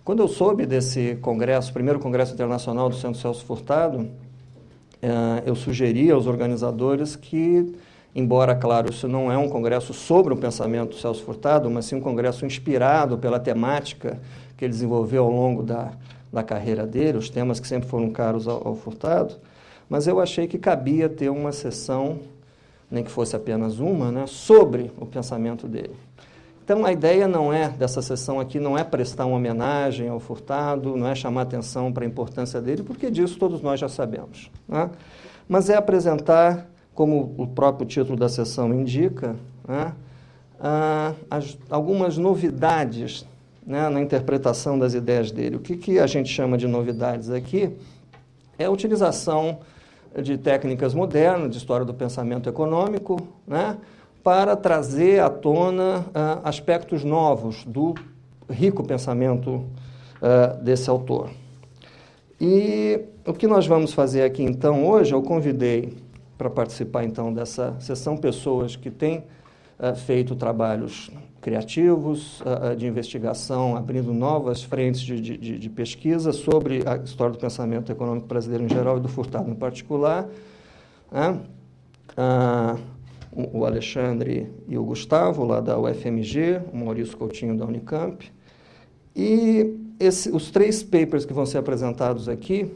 Quando eu soube desse congresso, primeiro congresso internacional do Centro Celso Furtado, eu sugeri aos organizadores que, embora, claro, isso não é um congresso sobre o pensamento do Celso Furtado, mas sim um congresso inspirado pela temática que ele desenvolveu ao longo da carreira dele, os temas que sempre foram caros ao Furtado, mas eu achei que cabia ter uma sessão, nem que fosse apenas uma, né, sobre o pensamento dele. Então, a ideia dessa sessão aqui não é prestar uma homenagem ao Furtado, não é chamar atenção para a importância dele, porque disso todos nós já sabemos, né? Mas é apresentar, como o próprio título da sessão indica, né, algumas novidades, né, na interpretação das ideias dele. O que a gente chama de novidades aqui é a utilização de técnicas modernas, de história do pensamento econômico, né, para trazer à tona aspectos novos do rico pensamento desse autor. E o que nós vamos fazer aqui, então, hoje, eu convidei para participar, então, dessa sessão pessoas que têm feito trabalhos criativos, de investigação, abrindo novas frentes de pesquisa sobre a história do pensamento econômico brasileiro em geral e do Furtado em particular, né? O Alexandre e o Gustavo, lá da UFMG, o Maurício Coutinho, da Unicamp. E os 3 papers que vão ser apresentados aqui,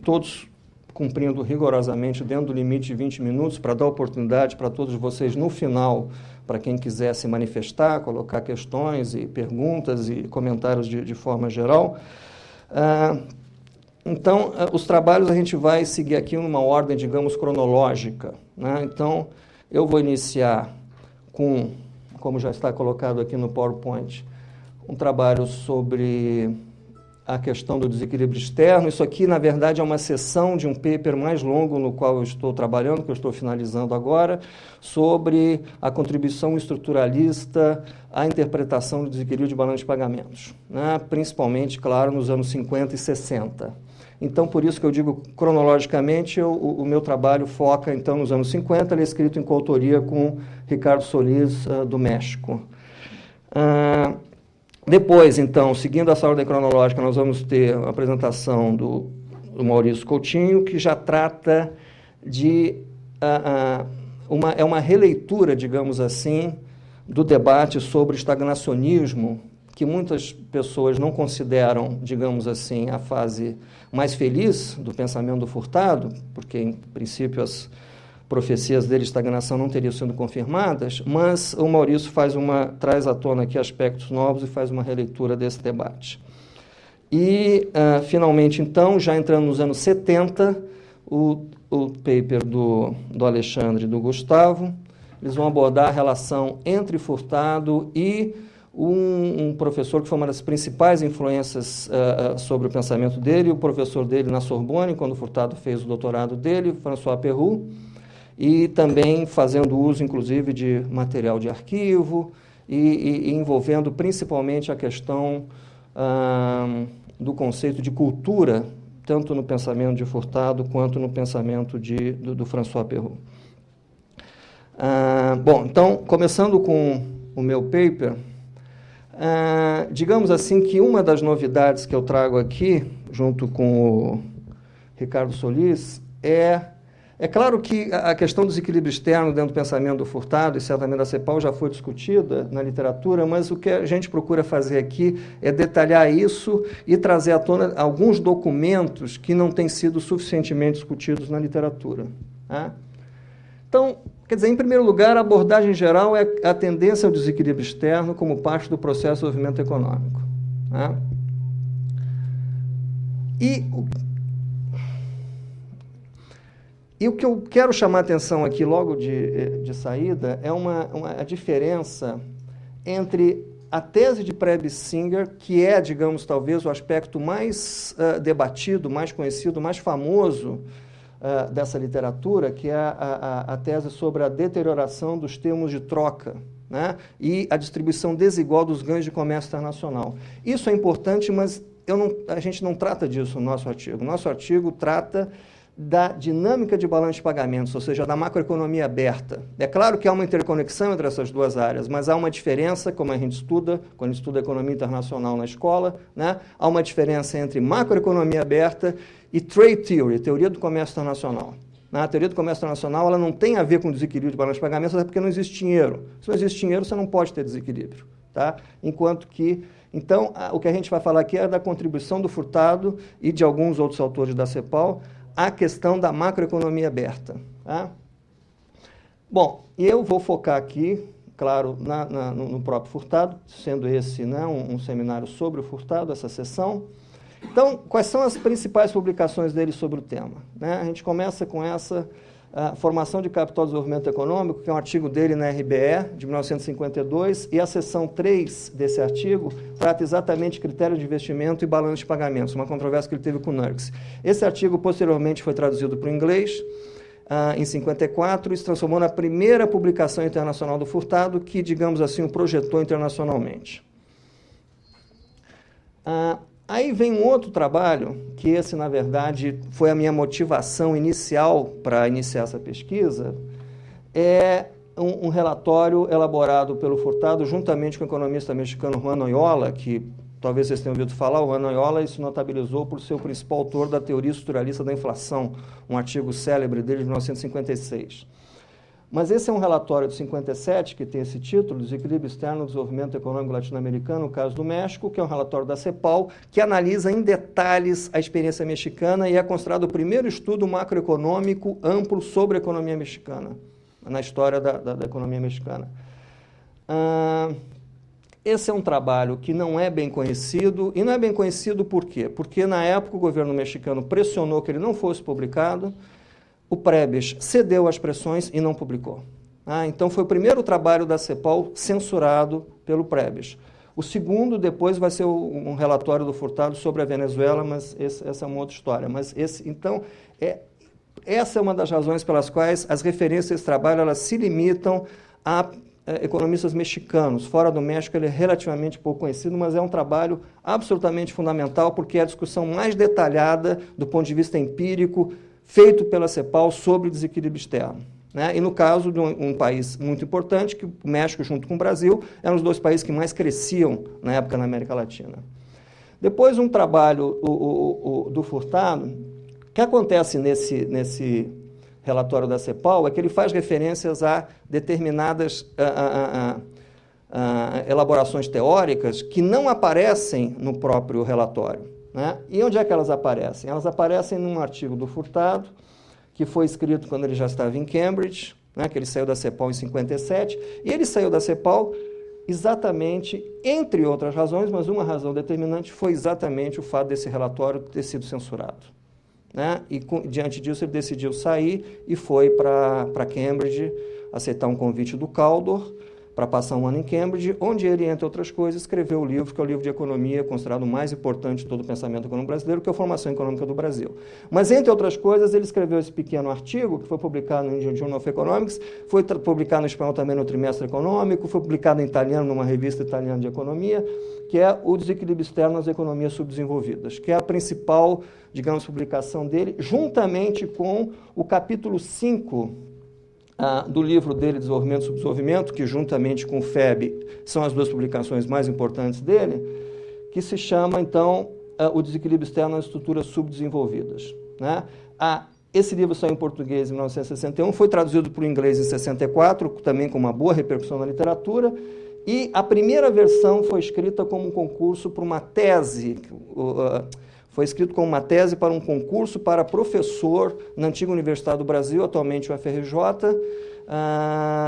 todos cumprindo rigorosamente dentro do limite de 20 minutos, para dar oportunidade para todos vocês, no final, para quem quiser se manifestar, colocar questões e perguntas e comentários de forma geral. Então, os trabalhos a gente vai seguir aqui numa ordem, digamos, cronológica, né? Então, eu vou iniciar com, como já está colocado aqui no PowerPoint, um trabalho sobre a questão do desequilíbrio externo. Isso aqui, na verdade, é uma seção de um paper mais longo no qual eu estou trabalhando, que eu estou finalizando agora, sobre a contribuição estruturalista à interpretação do desequilíbrio de balanço de pagamentos, né? Principalmente, claro, nos anos 50 e 60. Então, por isso que eu digo, cronologicamente, o meu trabalho foca, então, nos anos 50, ele é escrito em coautoria com Ricardo Solís, do México. Depois, então, seguindo essa ordem cronológica, nós vamos ter a apresentação do Maurício Coutinho, que já trata de uma releitura, digamos assim, do debate sobre estagnacionismo, que muitas pessoas não consideram, digamos assim, a fase mais feliz do pensamento do Furtado, porque, em princípio, as profecias dele de estagnação não teriam sido confirmadas, mas o Maurício traz à tona aqui aspectos novos e faz uma releitura desse debate. E, finalmente, então, já entrando nos anos 70, o paper do Alexandre e do Gustavo, eles vão abordar a relação entre Furtado e um professor que foi uma das principais influências sobre o pensamento dele, o professor dele na Sorbonne, quando o Furtado fez o doutorado dele, François Perroux, e também fazendo uso, inclusive, de material de arquivo e envolvendo principalmente a questão do conceito de cultura, tanto no pensamento de Furtado quanto no pensamento do François Perroux. Bom, então, começando com o meu paper, digamos assim que uma das novidades que eu trago aqui, junto com o Ricardo Solís, é claro que a questão do desequilíbrio externo dentro do pensamento do Furtado e certamente da CEPAL já foi discutida na literatura, mas o que a gente procura fazer aqui é detalhar isso e trazer à tona alguns documentos que não têm sido suficientemente discutidos na literatura, né? Então, quer dizer, em primeiro lugar, a abordagem geral é a tendência ao desequilíbrio externo como parte do processo de desenvolvimento econômico, né? E o que eu quero chamar a atenção aqui logo de saída é a diferença entre a tese de Prebys-Singer, que é, digamos, talvez o aspecto mais debatido, mais conhecido, mais famoso dessa literatura, que é a tese sobre a deterioração dos termos de troca, né, e a distribuição desigual dos ganhos de comércio internacional. Isso é importante, mas a gente não trata disso no nosso artigo. O nosso artigo trata da dinâmica de balanço de pagamentos, ou seja, da macroeconomia aberta. É claro que há uma interconexão entre essas duas áreas, mas há uma diferença, como a gente estuda, quando estuda economia internacional na escola, né? Há uma diferença entre macroeconomia aberta e trade theory, teoria do comércio internacional. A teoria do comércio internacional ela não tem a ver com desequilíbrio de balanço de pagamentos, até porque não existe dinheiro. Se não existe dinheiro, você não pode ter desequilíbrio. Tá? Enquanto que, então, o que a gente vai falar aqui é da contribuição do Furtado e de alguns outros autores da CEPAL à questão da macroeconomia aberta. Tá? Bom, e eu vou focar aqui, claro, no próprio Furtado, sendo esse, né, um seminário sobre o Furtado, essa sessão. Então, quais são as principais publicações dele sobre o tema? Né? A gente começa com essa Formação de Capital e Desenvolvimento Econômico, que é um artigo dele na RBE, de 1952, e a seção 3 desse artigo trata exatamente de critério de investimento e balanço de pagamentos, uma controvérsia que ele teve com o NURCS. Esse artigo, posteriormente, foi traduzido para o inglês, em 54, e se transformou na primeira publicação internacional do Furtado, que, digamos assim, o projetou internacionalmente. Aí vem um outro trabalho, que esse, na verdade, foi a minha motivação inicial para iniciar essa pesquisa, é um relatório elaborado pelo Furtado, juntamente com o economista mexicano Juan Oyola, que talvez vocês tenham ouvido falar. O Juan Oyola se notabilizou por ser o principal autor da teoria estruturalista da inflação, um artigo célebre dele de 1956. Mas esse é um relatório de 57, que tem esse título, Desequilíbrio Externo do Desenvolvimento Econômico Latino-Americano, no caso do México, que é um relatório da CEPAL, que analisa em detalhes a experiência mexicana e é considerado o primeiro estudo macroeconômico amplo sobre a economia mexicana, na história da economia mexicana. Esse é um trabalho que não é bem conhecido, e não é bem conhecido por quê? Porque, na época, o governo mexicano pressionou que ele não fosse publicado. O Prebes cedeu às pressões e não publicou. Então, foi o primeiro trabalho da CEPAL censurado pelo Prebes. O segundo, depois, vai ser um relatório do Furtado sobre a Venezuela, mas essa é uma outra história. Mas então, essa é uma das razões pelas quais as referências desse trabalho elas se limitam a economistas mexicanos. Fora do México, ele é relativamente pouco conhecido, mas é um trabalho absolutamente fundamental, porque é a discussão mais detalhada, do ponto de vista empírico, feito pela CEPAL sobre o desequilíbrio externo. Né? E no caso de um país muito importante, que o México junto com o Brasil, eram os dois países que mais cresciam na época na América Latina. Depois um trabalho do Furtado, que acontece nesse relatório da CEPAL, é que ele faz referências a determinadas elaborações teóricas que não aparecem no próprio relatório. Né? E onde é que elas aparecem? Elas aparecem num artigo do Furtado, que foi escrito quando ele já estava em Cambridge, né? Que ele saiu da CEPAL em 57, e ele saiu da CEPAL exatamente, entre outras razões, mas uma razão determinante foi exatamente o fato desse relatório ter sido censurado. Né? E, diante disso, ele decidiu sair e foi para Cambridge aceitar um convite do Caldor, para passar um ano em Cambridge, onde ele, entre outras coisas, escreveu o livro, que é o livro de economia, considerado o mais importante de todo o pensamento econômico brasileiro, que é a Formação Econômica do Brasil. Mas, entre outras coisas, ele escreveu esse pequeno artigo, que foi publicado no Indian Journal of Economics, foi publicado no espanhol também no Trimestre Econômico, foi publicado em italiano, numa revista italiana de economia, que é o Desequilíbrio Externo nas Economias Subdesenvolvidas, que é a principal, digamos, publicação dele, juntamente com o capítulo 5 do livro dele, Desenvolvimento e Subdesenvolvimento, que juntamente com o FEB são as duas publicações mais importantes dele, que se chama, então, O Desequilíbrio Externo nas Estruturas Subdesenvolvidas. Né? Esse livro saiu em português em 1961, foi traduzido para o inglês em 64, também com uma boa repercussão na literatura, e a primeira versão foi escrita como um concurso para uma tese, foi escrito como uma tese para um concurso para professor na antiga Universidade do Brasil, atualmente o UFRJ,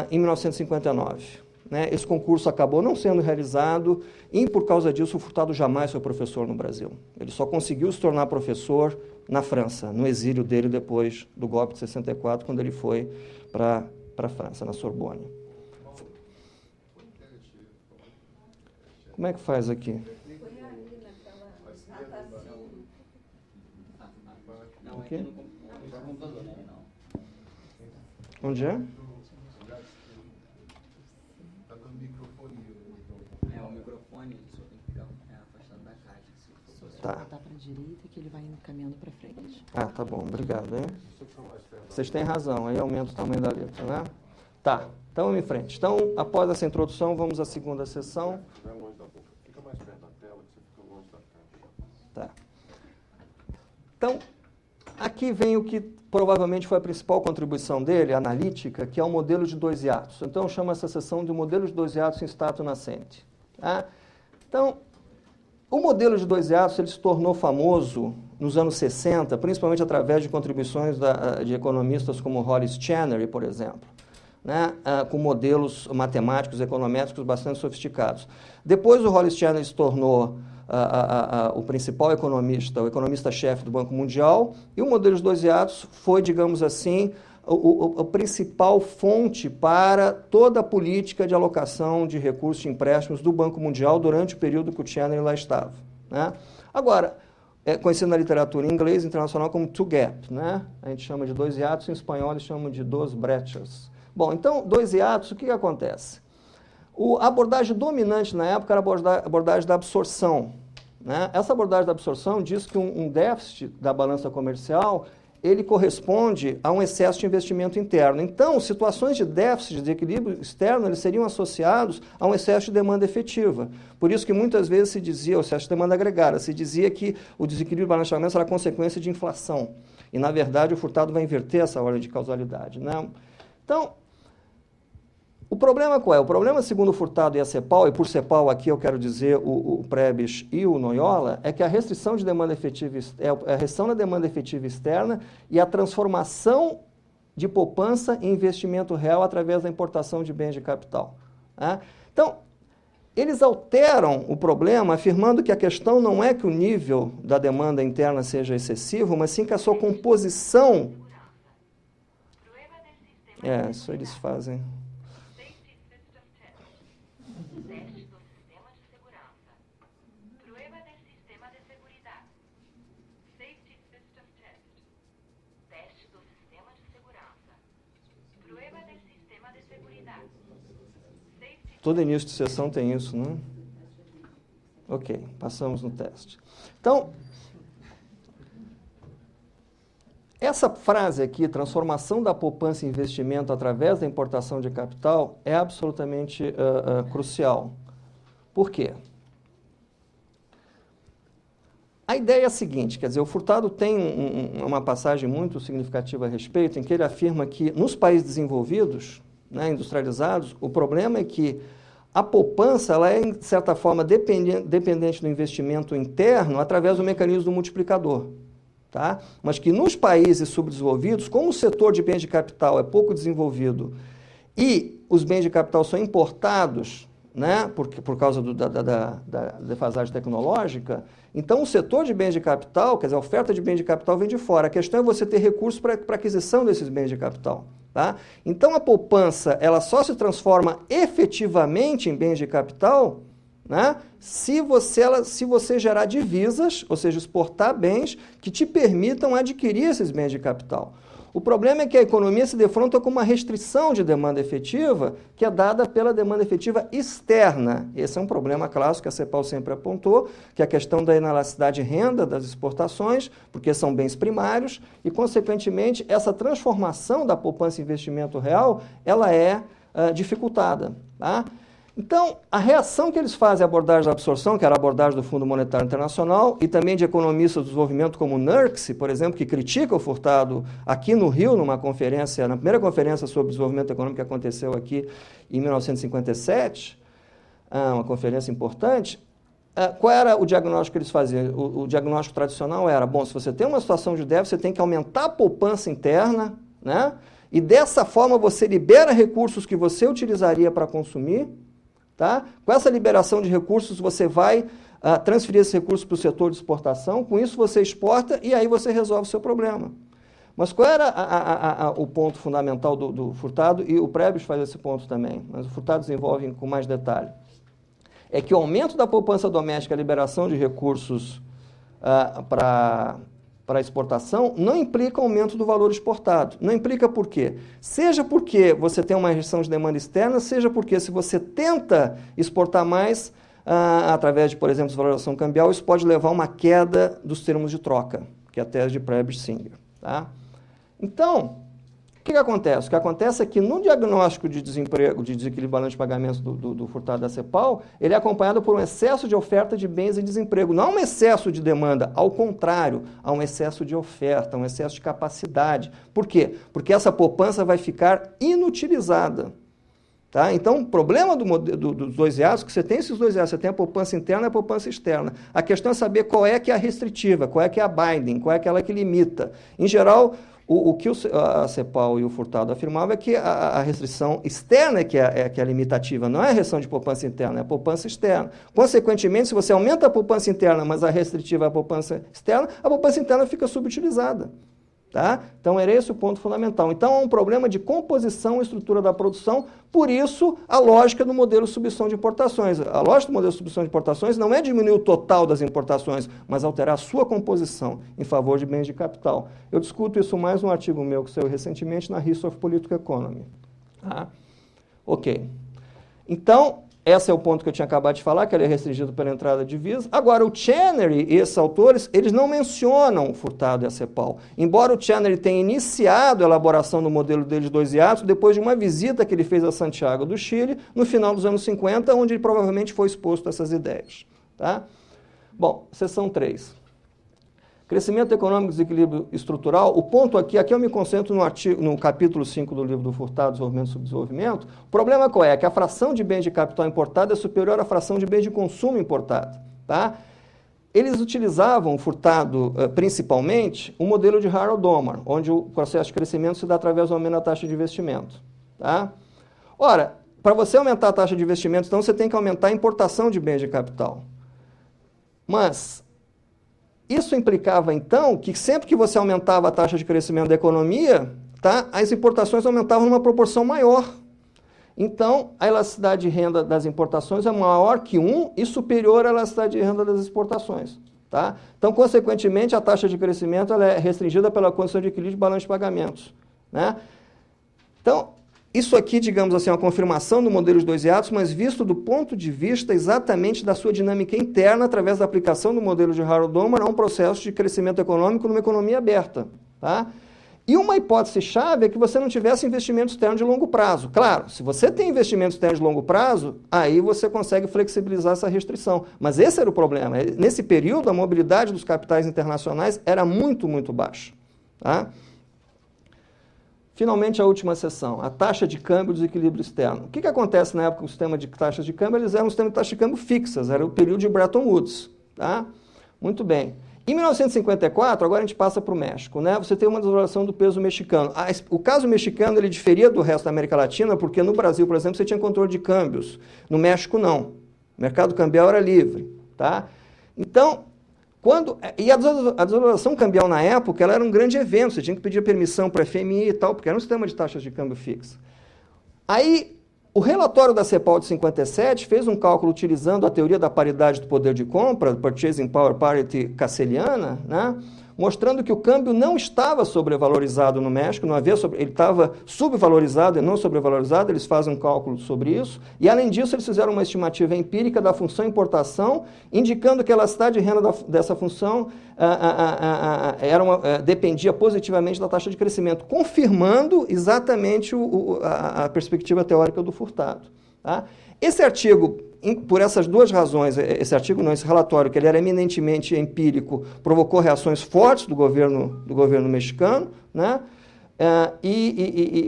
em 1959. Né? Esse concurso acabou não sendo realizado e, por causa disso, o Furtado jamais foi professor no Brasil. Ele só conseguiu se tornar professor na França, no exílio dele depois do golpe de 64, quando ele foi para a França, na Sorbonne. Como é que faz aqui? Não, aqui? No computador, né? Não. Onde é? É o microfone. tem que ficar afastado da caixa. Se for Tá. Botar para a direita que ele vai caminhando para frente. Ah, tá bom, obrigado, hein? Vocês têm razão, aí aumenta o tamanho da letra, né? Tá, então vamos em frente. Então, após essa introdução, vamos à segunda sessão. Fica mais perto da tela, que você fica longe da caixa. Tá. Então, aqui vem o que provavelmente foi a principal contribuição dele, analítica, que é o modelo de dois hiatos. Então, eu chamo essa sessão de modelo de dois hiatos em stato nascente. Tá? Então, o modelo de dois hiatos ele se tornou famoso nos anos 60, principalmente através de contribuições de economistas como Hollis Chenery, por exemplo, né? Com modelos matemáticos, econométricos bastante sofisticados. Depois o Hollis Chenery se tornou o principal economista, o economista-chefe do Banco Mundial, e o modelo de dois hiatos foi, digamos assim, a principal fonte para toda a política de alocação de recursos de empréstimos do Banco Mundial durante o período que o Chenery lá estava. Né? Agora, é conhecido na literatura em inglês internacional como two gap, né? A gente chama de dois hiatos, em espanhol eles chamam de dos brechas. Bom, então, dois hiatos, o que acontece? A abordagem dominante na época era a abordagem da absorção. Né? Essa abordagem da absorção diz que um déficit da balança comercial ele corresponde a um excesso de investimento interno. Então, situações de déficit, de equilíbrio externo, eles seriam associados a um excesso de demanda efetiva. Por isso que muitas vezes se dizia, o excesso de demanda agregada, se dizia que o desequilíbrio de balanceamento era consequência de inflação. E, na verdade, o Furtado vai inverter essa ordem de causalidade. Né? Então, o problema qual é? O problema, segundo o Furtado e a CEPAL, e por CEPAL aqui eu quero dizer o Prebisch e o Noyola, é que a restrição de demanda efetiva é a restrição da demanda efetiva externa e a transformação de poupança em investimento real através da importação de bens de capital. Né? Então, eles alteram o problema afirmando que a questão não é que o nível da demanda interna seja excessivo, mas sim que a sua composição... isso eles fazem... Todo início de sessão tem isso, né? Ok, passamos no teste. Então, essa frase aqui, transformação da poupança em investimento através da importação de capital, é absolutamente crucial. Por quê? A ideia é a seguinte, quer dizer, o Furtado tem uma passagem muito significativa a respeito, em que ele afirma que nos países desenvolvidos, né, industrializados, o problema é que a poupança ela é, de certa forma, dependente do investimento interno através do mecanismo do multiplicador. Tá? Mas que nos países subdesenvolvidos, como o setor de bens de capital é pouco desenvolvido e os bens de capital são importados, né, por causa da defasagem tecnológica, então o setor de bens de capital, quer dizer, a oferta de bens de capital vem de fora. A questão é você ter recursos para aquisição desses bens de capital. Tá? Então, a poupança ela só se transforma efetivamente em bens de capital, né, se você gerar divisas, ou seja, exportar bens que te permitam adquirir esses bens de capital. O problema é que a economia se defronta com uma restrição de demanda efetiva que é dada pela demanda efetiva externa. Esse é um problema clássico que a CEPAL sempre apontou, que é a questão da inelasticidade de renda das exportações, porque são bens primários, e, consequentemente, essa transformação da poupança em investimento real, ela é dificultada. Tá? Então, a reação que eles fazem à abordagem da absorção, que era a abordagem do Fundo Monetário Internacional, e também de economistas do desenvolvimento como Nurse, por exemplo, que critica o Furtado aqui no Rio, na primeira conferência sobre desenvolvimento econômico que aconteceu aqui em 1957, uma conferência importante. Qual era o diagnóstico que eles faziam? O diagnóstico tradicional era, bom, se você tem uma situação de déficit, você tem que aumentar a poupança interna, né? E dessa forma você libera recursos que você utilizaria para consumir. Tá? Com essa liberação de recursos, você vai transferir esses recursos para o setor de exportação, com isso você exporta e aí você resolve o seu problema. Mas qual era o ponto fundamental do Furtado? E o Prebisch faz esse ponto também, mas o Furtado desenvolve com mais detalhe. É que o aumento da poupança doméstica, a liberação de recursos para exportação, não implica aumento do valor exportado. Não implica por quê? Seja porque você tem uma restrição de demanda externa, seja porque se você tenta exportar mais, através de, por exemplo, desvalorização cambial, isso pode levar a uma queda dos termos de troca, que é a tese de Prebisch-Singer. Tá? Então, o que acontece? O que acontece é que no diagnóstico de desemprego, de desequilíbrio balanço de pagamentos do furtado da CEPAL, ele é acompanhado por um excesso de oferta de bens e desemprego. Não há um excesso de demanda, ao contrário, há um excesso de oferta, um excesso de capacidade. Por quê? Porque essa poupança vai ficar inutilizada. Tá? Então, o problema dos dois hiatos é que você tem esses dois hiatos, você tem a poupança interna e a poupança externa. A questão é saber qual é que é a restritiva, qual é que é a binding, qual é aquela que limita. Em geral, o que a CEPAL e o Furtado afirmavam é que a restrição externa é que é limitativa, não é a restrição de poupança interna, é a poupança externa. Consequentemente, se você aumenta a poupança interna, mas a restritiva é a poupança interna fica subutilizada. Tá? Então, era esse o ponto fundamental. Então, há um problema de composição e estrutura da produção, por isso, a lógica do modelo de substituição de importações. A lógica do modelo de substituição de importações não é diminuir o total das importações, mas alterar a sua composição em favor de bens de capital. Eu discuto isso mais num artigo meu que saiu recentemente na History of Political Economy. Tá? Ok. Então, esse é o ponto que eu tinha acabado de falar, que ele é restringido pela entrada de divisa. Agora, o Chenery e esses autores, eles não mencionam o Furtado e a CEPAL. Embora o Chenery tenha iniciado a elaboração do modelo deles dois hiatos, depois de uma visita que ele fez a Santiago do Chile, no final dos anos 50, onde ele provavelmente foi exposto a essas ideias. Tá? Bom, seção 3. Crescimento econômico e desequilíbrio estrutural. O ponto aqui eu me concentro no capítulo 5 do livro do Furtado, Desenvolvimento e Subdesenvolvimento. O problema qual é? Que a fração de bens de capital importado é superior à fração de bens de consumo importado. Tá? Eles utilizavam, o Furtado, principalmente, o modelo de Harold-Domar, onde o processo de crescimento se dá através do aumento da taxa de investimento. Tá? Ora, para você aumentar a taxa de investimento, então, você tem que aumentar a importação de bens de capital. Mas isso implicava, então, que sempre que você aumentava a taxa de crescimento da economia, tá, as importações aumentavam numa proporção maior. Então, a elasticidade de renda das importações é maior que 1 e superior à elasticidade de renda das exportações. Tá? Então, consequentemente, a taxa de crescimento ela é restringida pela condição de equilíbrio de balanço de pagamentos. Né? Então, isso aqui, digamos assim, é uma confirmação do modelo de dois hiatos, mas visto do ponto de vista exatamente da sua dinâmica interna, através da aplicação do modelo de Harold-Domar a um processo de crescimento econômico numa economia aberta. Tá? E uma hipótese-chave é que você não tivesse investimento externo de longo prazo. Claro, se você tem investimento externo de longo prazo, aí você consegue flexibilizar essa restrição. Mas esse era o problema. Nesse período, a mobilidade dos capitais internacionais era muito, muito baixa. Tá? Finalmente, a última seção, a taxa de câmbio e o desequilíbrio externo. O que acontece na época com o sistema de taxas de câmbio? Eles eram um sistema de taxas de câmbio fixas, era o período de Bretton Woods. Tá? Muito bem. Em 1954, agora a gente passa para o México, né? Você tem uma desvalorização do peso mexicano. O caso mexicano ele diferia do resto da América Latina, porque no Brasil, por exemplo, você tinha controle de câmbios. No México, não. O mercado cambial era livre. Tá? Então, a desvalorização cambial na época ela era um grande evento, você tinha que pedir permissão para a FMI e tal, porque era um sistema de taxas de câmbio fixa. Aí, o relatório da CEPAL de 57 fez um cálculo utilizando a teoria da paridade do poder de compra, Purchasing Power Parity casseliana, né? Mostrando que o câmbio não estava sobrevalorizado no México, ele estava subvalorizado e não sobrevalorizado, eles fazem um cálculo sobre isso, e além disso eles fizeram uma estimativa empírica da função importação, indicando que a elasticidade de renda dessa função dependia positivamente da taxa de crescimento, confirmando exatamente a perspectiva teórica do Furtado. Tá? Esse artigo, por essas duas razões, esse relatório, que ele era eminentemente empírico, provocou reações fortes do governo mexicano, né?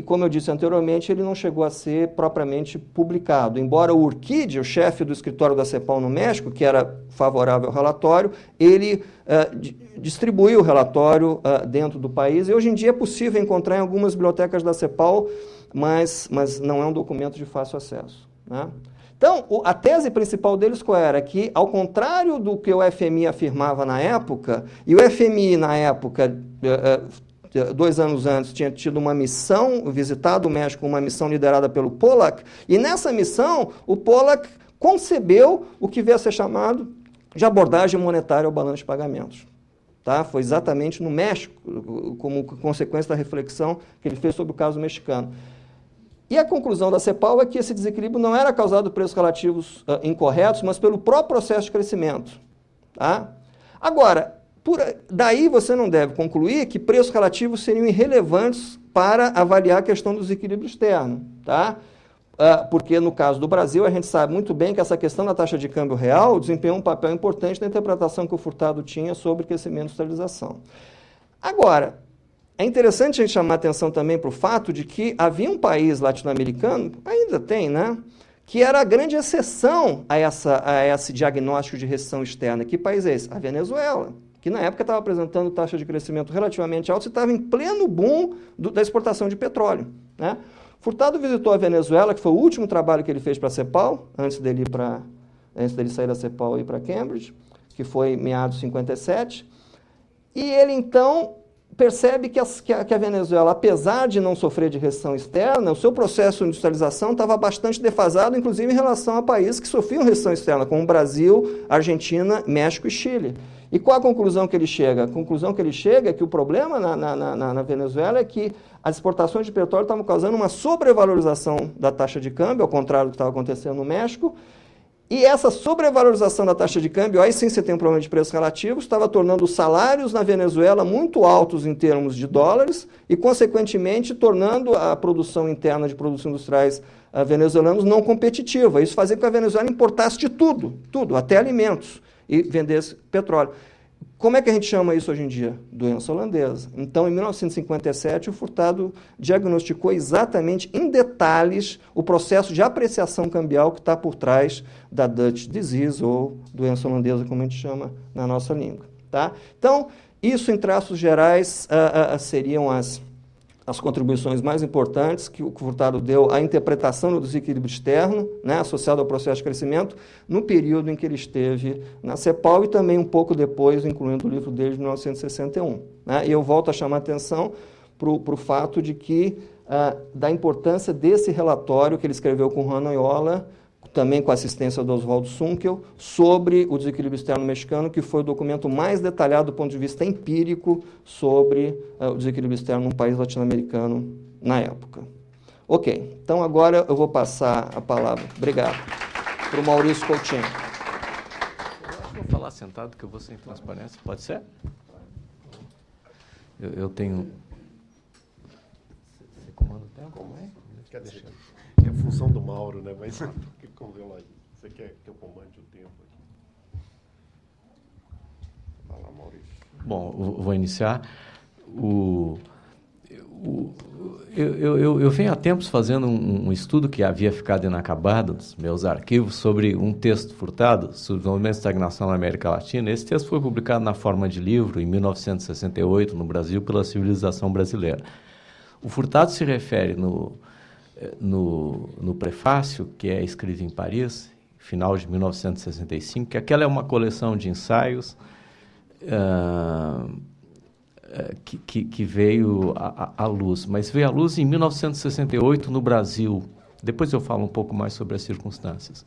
Como eu disse anteriormente, ele não chegou a ser propriamente publicado. Embora o Urquide, o chefe do escritório da CEPAL no México, que era favorável ao relatório, ele distribuiu o relatório dentro do país, e hoje em dia é possível encontrar em algumas bibliotecas da CEPAL, mas não é um documento de fácil acesso. Né? Então, a tese principal deles qual era? Que, ao contrário do que o FMI afirmava na época, e o FMI, na época, 2 anos antes, tinha tido uma missão, visitado o México, uma missão liderada pelo Pollack, e nessa missão, o Pollack concebeu o que veio a ser chamado de abordagem monetária ao balanço de pagamentos. Tá? Foi exatamente no México, como consequência da reflexão que ele fez sobre o caso mexicano. E a conclusão da CEPAL é que esse desequilíbrio não era causado por preços relativos incorretos, mas pelo próprio processo de crescimento. Tá? Agora, daí você não deve concluir que preços relativos seriam irrelevantes para avaliar a questão do desequilíbrio externo. Tá? Porque no caso do Brasil, a gente sabe muito bem que essa questão da taxa de câmbio real desempenhou um papel importante na interpretação que o Furtado tinha sobre crescimento e industrialização. Agora, é interessante a gente chamar a atenção também para o fato de que havia um país latino-americano, ainda tem, né, que era a grande exceção a esse diagnóstico de recessão externa. Que país é esse? A Venezuela, que na época estava apresentando taxa de crescimento relativamente alta e estava em pleno boom da exportação de petróleo. Né? Furtado visitou a Venezuela, que foi o último trabalho que ele fez para a CEPAL, antes dele sair da CEPAL e ir para Cambridge, que foi em meados de 57, e ele então percebe que a Venezuela, apesar de não sofrer de recessão externa, o seu processo de industrialização estava bastante defasado, inclusive em relação a países que sofriam recessão externa, como Brasil, Argentina, México e Chile. E qual a conclusão que ele chega? A conclusão que ele chega é que o problema na Venezuela é que as exportações de petróleo estavam causando uma sobrevalorização da taxa de câmbio, ao contrário do que estava acontecendo no México. E essa sobrevalorização da taxa de câmbio, aí sim você tem um problema de preços relativos, estava tornando os salários na Venezuela muito altos em termos de dólares e, consequentemente, tornando a produção interna de produtos industriais venezuelanos não competitiva. Isso fazia com que a Venezuela importasse de tudo, até alimentos, e vendesse petróleo. Como é que a gente chama isso hoje em dia? Doença holandesa. Então, em 1957, o Furtado diagnosticou exatamente, em detalhes, o processo de apreciação cambial que está por trás da Dutch disease, ou doença holandesa, como a gente chama na nossa língua. Tá? Então, isso, em traços gerais, seriam as contribuições mais importantes que o Furtado deu à interpretação do desequilíbrio externo, né, associado ao processo de crescimento, no período em que ele esteve na CEPAL e também um pouco depois, incluindo o livro dele de 1961. Né? E eu volto a chamar a atenção para o fato de que, da importância desse relatório que ele escreveu com Juan Oyola, também com a assistência do Oswaldo Sunkel, sobre o desequilíbrio externo mexicano, que foi o documento mais detalhado do ponto de vista empírico sobre o desequilíbrio externo num país latino-americano na época. Ok, então agora eu vou passar a palavra, obrigado, para o Maurício Coutinho. Eu acho que vou falar sentado, que eu vou sem transparência, pode ser? Eu tenho... Você comanda o tempo? Quer dizer, é função do Mauro, né? Mas vamos ver lá. Você quer que eu comande o tempo aqui? Vai lá, Maurício. Bom, eu vou iniciar. Eu venho há tempos fazendo um estudo que havia ficado inacabado nos meus arquivos sobre um texto Furtado sobre o desenvolvimento e estagnação na América Latina. Esse texto foi publicado na forma de livro em 1968 no Brasil pela Civilização Brasileira. O Furtado se refere no prefácio, que é escrito em Paris, final de 1965, que aquela é uma coleção de ensaios que veio à luz, mas veio à luz em 1968 no Brasil. Depois eu falo um pouco mais sobre as circunstâncias.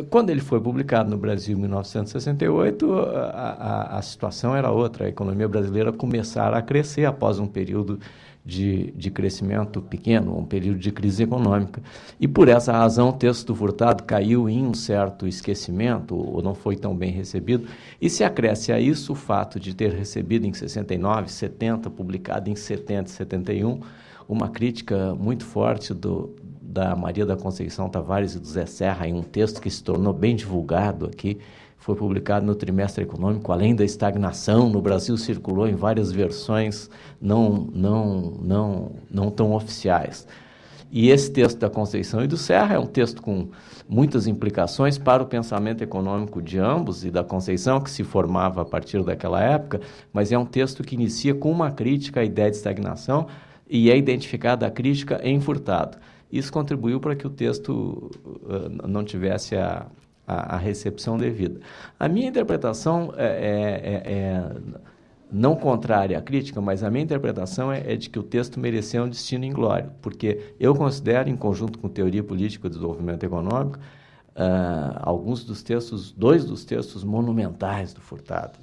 Quando ele foi publicado no Brasil em 1968, a situação era outra. A economia brasileira começara a crescer após um período de crescimento pequeno, um período de crise econômica. E, por essa razão, o texto do Furtado caiu em um certo esquecimento, ou não foi tão bem recebido, e se acresce a isso o fato de ter recebido em 69, 70, publicado em 70 e 71, uma crítica muito forte da Maria da Conceição Tavares e do Zé Serra, em um texto que se tornou bem divulgado aqui, foi publicado no Trimestre Econômico, além da estagnação, no Brasil circulou em várias versões não tão oficiais. E esse texto da Conceição e do Serra é um texto com muitas implicações para o pensamento econômico de ambos e da Conceição, que se formava a partir daquela época, mas é um texto que inicia com uma crítica à ideia de estagnação e é identificada a crítica em Furtado. Isso contribuiu para que o texto não tivesse a recepção devida. A minha interpretação não contrária à crítica, mas a minha interpretação é de que o texto mereceu um destino inglório, porque eu considero, em conjunto com Teoria Política do Desenvolvimento Econômico, dois dos textos monumentais do Furtado.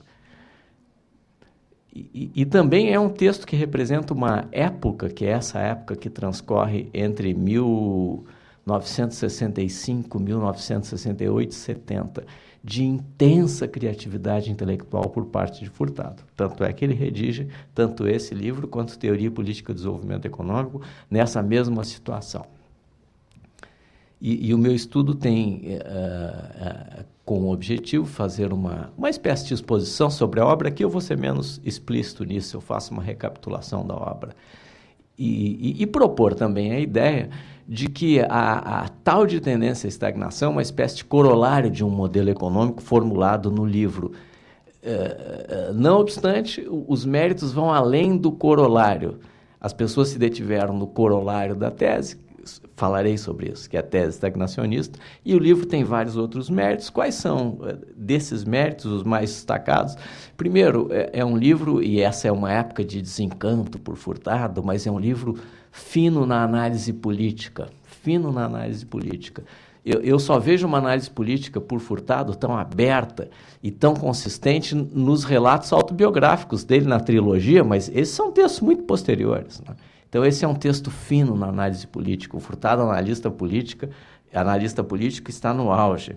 E também é um texto que representa uma época, que é essa época que transcorre entre 1965, 1968 e 70, de intensa criatividade intelectual por parte de Furtado. Tanto é que ele redige tanto esse livro quanto Teoria Política do Desenvolvimento Econômico nessa mesma situação. E o meu estudo tem como objetivo fazer uma espécie de exposição sobre a obra. Aqui eu vou ser menos explícito nisso, eu faço uma recapitulação da obra. E propor também a ideia de que a tal de tendência à estagnação é uma espécie de corolário de um modelo econômico formulado no livro. Não obstante, os méritos vão além do corolário. As pessoas se detiveram no corolário da tese, falarei sobre isso, que é a tese estagnacionista, e o livro tem vários outros méritos. Quais são desses méritos os mais destacados? Primeiro, é um livro, e essa é uma época de desencanto por Furtado, mas é um livro fino na análise política, fino na análise política. Eu só vejo uma análise política por Furtado tão aberta e tão consistente nos relatos autobiográficos dele na trilogia, mas esses são textos muito posteriores, né? Então, esse é um texto fino na análise política. O Furtado, analista político, está no auge.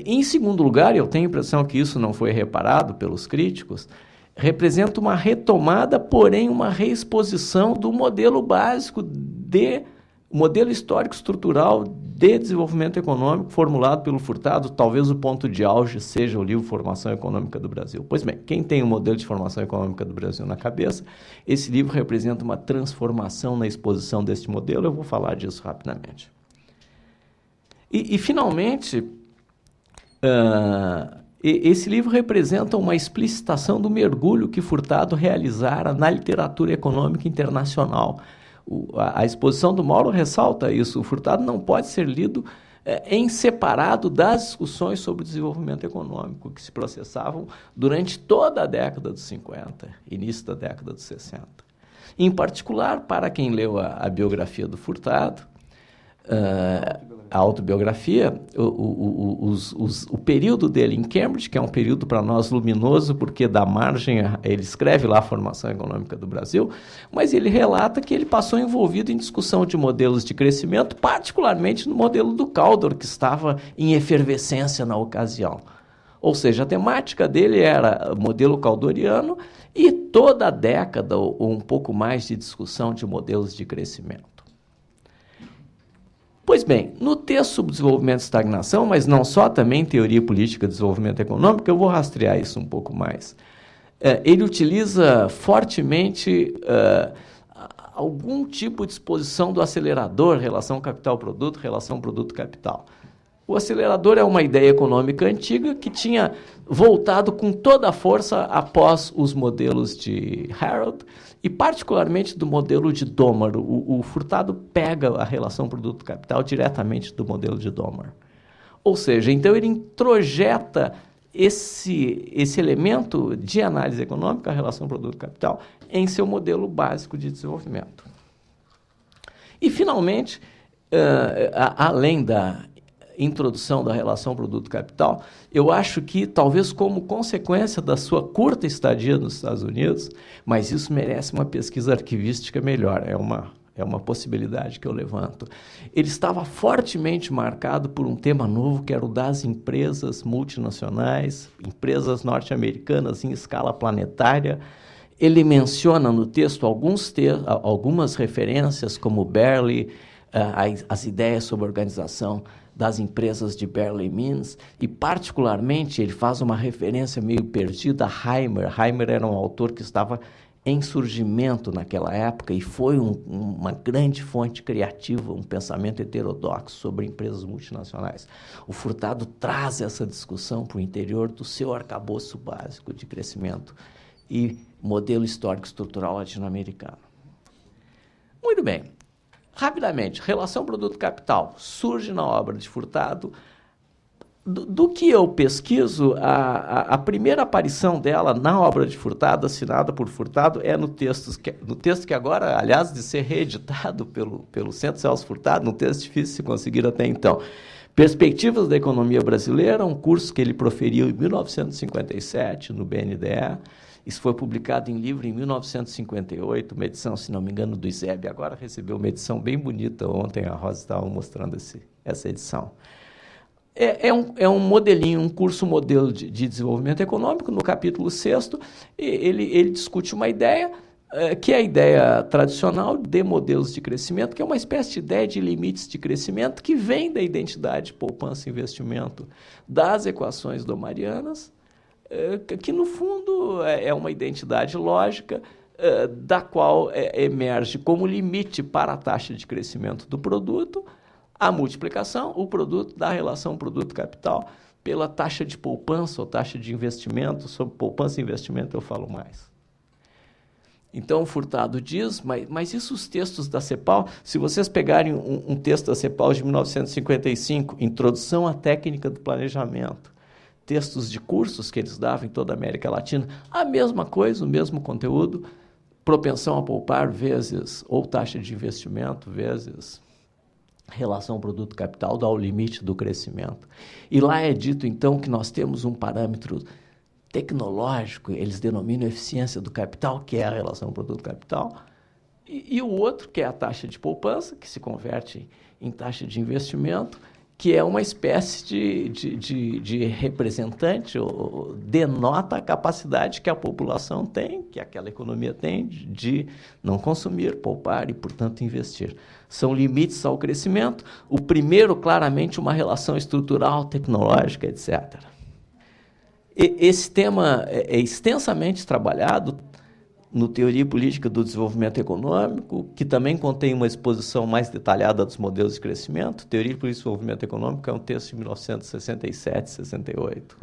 Em segundo lugar, eu tenho a impressão que isso não foi reparado pelos críticos, representa uma retomada, porém uma reexposição do modelo básico modelo histórico estrutural de desenvolvimento econômico formulado pelo Furtado. Talvez o ponto de auge seja o livro Formação Econômica do Brasil. Pois bem, quem tem o modelo de formação econômica do Brasil na cabeça, esse livro representa uma transformação na exposição deste modelo. Eu vou falar disso rapidamente. E finalmente, esse livro representa uma explicitação do mergulho que Furtado realizara na literatura econômica internacional. A exposição do Mauro ressalta isso. O Furtado não pode ser lido em separado das discussões sobre o desenvolvimento econômico que se processavam durante toda a década dos 50, início da década dos 60. Em particular, para quem leu a biografia do Furtado, a autobiografia, o período dele em Cambridge, que é um período para nós luminoso, porque dá margem, ele escreve lá a Formação Econômica do Brasil, mas ele relata que ele passou envolvido em discussão de modelos de crescimento, particularmente no modelo do Caldor, que estava em efervescência na ocasião. Ou seja, a temática dele era modelo caldoriano e toda a década, ou um pouco mais, de discussão de modelos de crescimento. Pois bem, no texto sobre desenvolvimento e estagnação, mas não só, também teoria política de desenvolvimento econômico, eu vou rastrear isso um pouco mais. Ele utiliza fortemente algum tipo de exposição do acelerador, relação capital-produto, relação produto-capital. O acelerador é uma ideia econômica antiga que tinha voltado com toda a força após os modelos de Harold e particularmente do modelo de Domar. O Furtado pega a relação produto-capital diretamente do modelo de Domar. Ou seja, então ele introjeta esse elemento de análise econômica, a relação produto-capital, em seu modelo básico de desenvolvimento. E, finalmente, além da introdução da relação produto-capital, eu acho que, talvez como consequência da sua curta estadia nos Estados Unidos, mas isso merece uma pesquisa arquivística melhor, é uma possibilidade que eu levanto. Ele estava fortemente marcado por um tema novo, que era o das empresas multinacionais, empresas norte-americanas em escala planetária. Ele menciona no texto algumas referências, como Berle, as ideias sobre a organização das empresas de Berle Means, e particularmente ele faz uma referência meio perdida a Heimer. Heimer era um autor que estava em surgimento naquela época e foi uma grande fonte criativa, um pensamento heterodoxo sobre empresas multinacionais. O Furtado traz essa discussão para o interior do seu arcabouço básico de crescimento e modelo histórico-estrutural latino-americano. Muito bem. Rapidamente, relação produto-capital surge na obra de Furtado. Do que eu pesquiso, a primeira aparição dela na obra de Furtado, assinada por Furtado, é no texto que agora, aliás, de ser reeditado pelo Centro Celso Furtado, num texto difícil de se conseguir até então. Perspectivas da Economia Brasileira, um curso que ele proferiu em 1957 no BNDE, Isso foi publicado em livro em 1958, uma edição, se não me engano, do ISEB. Agora recebeu uma edição bem bonita. Ontem a Rosa estava mostrando essa edição. É um modelinho, um curso modelo de desenvolvimento econômico. No capítulo 6º, ele discute uma ideia, que é a ideia tradicional de modelos de crescimento, que é uma espécie de ideia de limites de crescimento que vem da identidade poupança e investimento das equações domarianas, que, no fundo, é uma identidade lógica da qual emerge como limite para a taxa de crescimento do produto a multiplicação, o produto da relação produto-capital pela taxa de poupança ou taxa de investimento. Sobre poupança e investimento eu falo mais. Então, o Furtado diz, mas isso os textos da CEPAL, se vocês pegarem um texto da CEPAL de 1955, Introdução à Técnica do Planejamento, textos de cursos que eles davam em toda a América Latina, a mesma coisa, o mesmo conteúdo, propensão a poupar vezes, ou taxa de investimento vezes relação produto-capital dá o limite do crescimento. E lá é dito, então, que nós temos um parâmetro tecnológico, eles denominam eficiência do capital, que é a relação produto-capital, e o outro, que é a taxa de poupança, que se converte em taxa de investimento, que é uma espécie de representante, ou denota a capacidade que a população tem, que aquela economia tem, de não consumir, poupar e, portanto, investir. São limites ao crescimento. O primeiro, claramente, uma relação estrutural, tecnológica, etc. Esse tema é extensamente trabalhado no Teoria Política do Desenvolvimento Econômico, que também contém uma exposição mais detalhada dos modelos de crescimento. Teoria Política do Desenvolvimento Econômico é um texto de 1967, 68.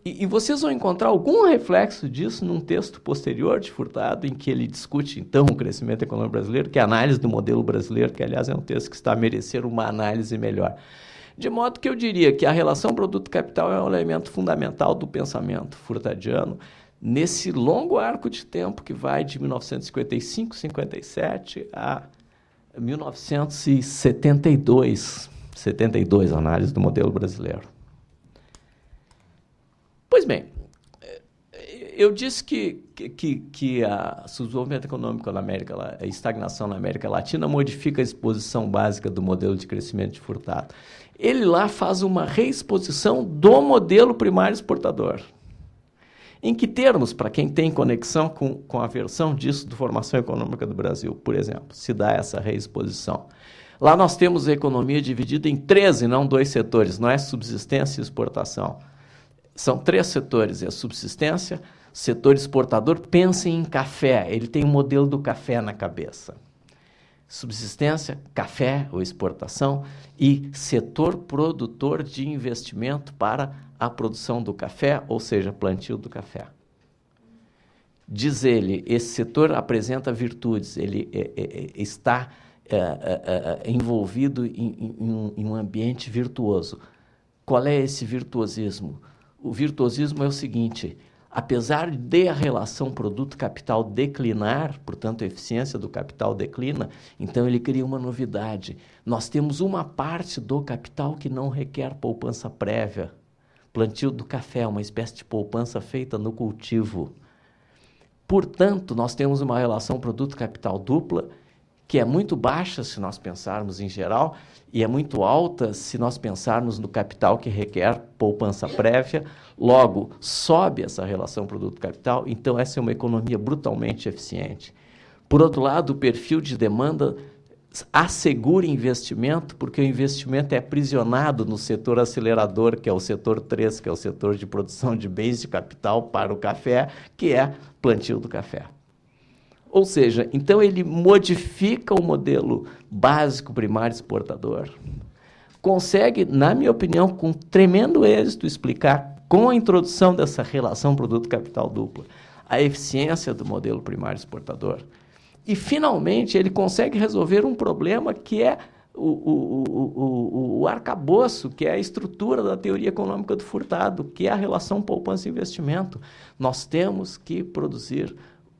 E vocês vão encontrar algum reflexo disso num texto posterior de Furtado, em que ele discute, então, o crescimento econômico brasileiro, que é a análise do modelo brasileiro, que, aliás, é um texto que está a merecer uma análise melhor. De modo que eu diria que a relação produto-capital é um elemento fundamental do pensamento furtadiano, nesse longo arco de tempo que vai de 1955, 57 a 1972, a análise do modelo brasileiro. Pois bem, eu disse que o desenvolvimento econômico na América, a estagnação na América Latina modifica a exposição básica do modelo de crescimento de Furtado. Ele lá faz uma reexposição do modelo primário exportador. Em que termos, para quem tem conexão com a versão disso do Formação Econômica do Brasil, por exemplo, se dá essa reexposição? Lá nós temos a economia dividida em 3 e não 2 setores, não é subsistência e exportação. São 3 setores, é a subsistência, setor exportador, pensem em café, ele tem o modelo do café na cabeça. Subsistência, café ou exportação, e setor produtor de investimento para a produção do café, ou seja, plantio do café. Diz ele, esse setor apresenta virtudes, ele está envolvido em um ambiente virtuoso. Qual é esse virtuosismo? O virtuosismo é o seguinte: apesar de a relação produto-capital declinar, portanto, a eficiência do capital declina, então ele cria uma novidade. Nós temos uma parte do capital que não requer poupança prévia. Plantio do café, uma espécie de poupança feita no cultivo. Portanto, nós temos uma relação produto-capital dupla, que é muito baixa se nós pensarmos em geral, e é muito alta se nós pensarmos no capital que requer poupança prévia. Logo, sobe essa relação produto-capital, então essa é uma economia brutalmente eficiente. Por outro lado, o perfil de demanda assegura investimento, porque o investimento é aprisionado no setor acelerador, que é o setor 3, que é o setor de produção de bens de capital para o café, que é plantio do café. Ou seja, então ele modifica o modelo básico primário exportador, consegue, na minha opinião, com tremendo êxito, explicar, com a introdução dessa relação produto-capital dupla, a eficiência do modelo primário exportador. E, finalmente, ele consegue resolver um problema que é o arcabouço, que é a estrutura da teoria econômica do Furtado, que é a relação poupança e investimento. Nós temos que produzir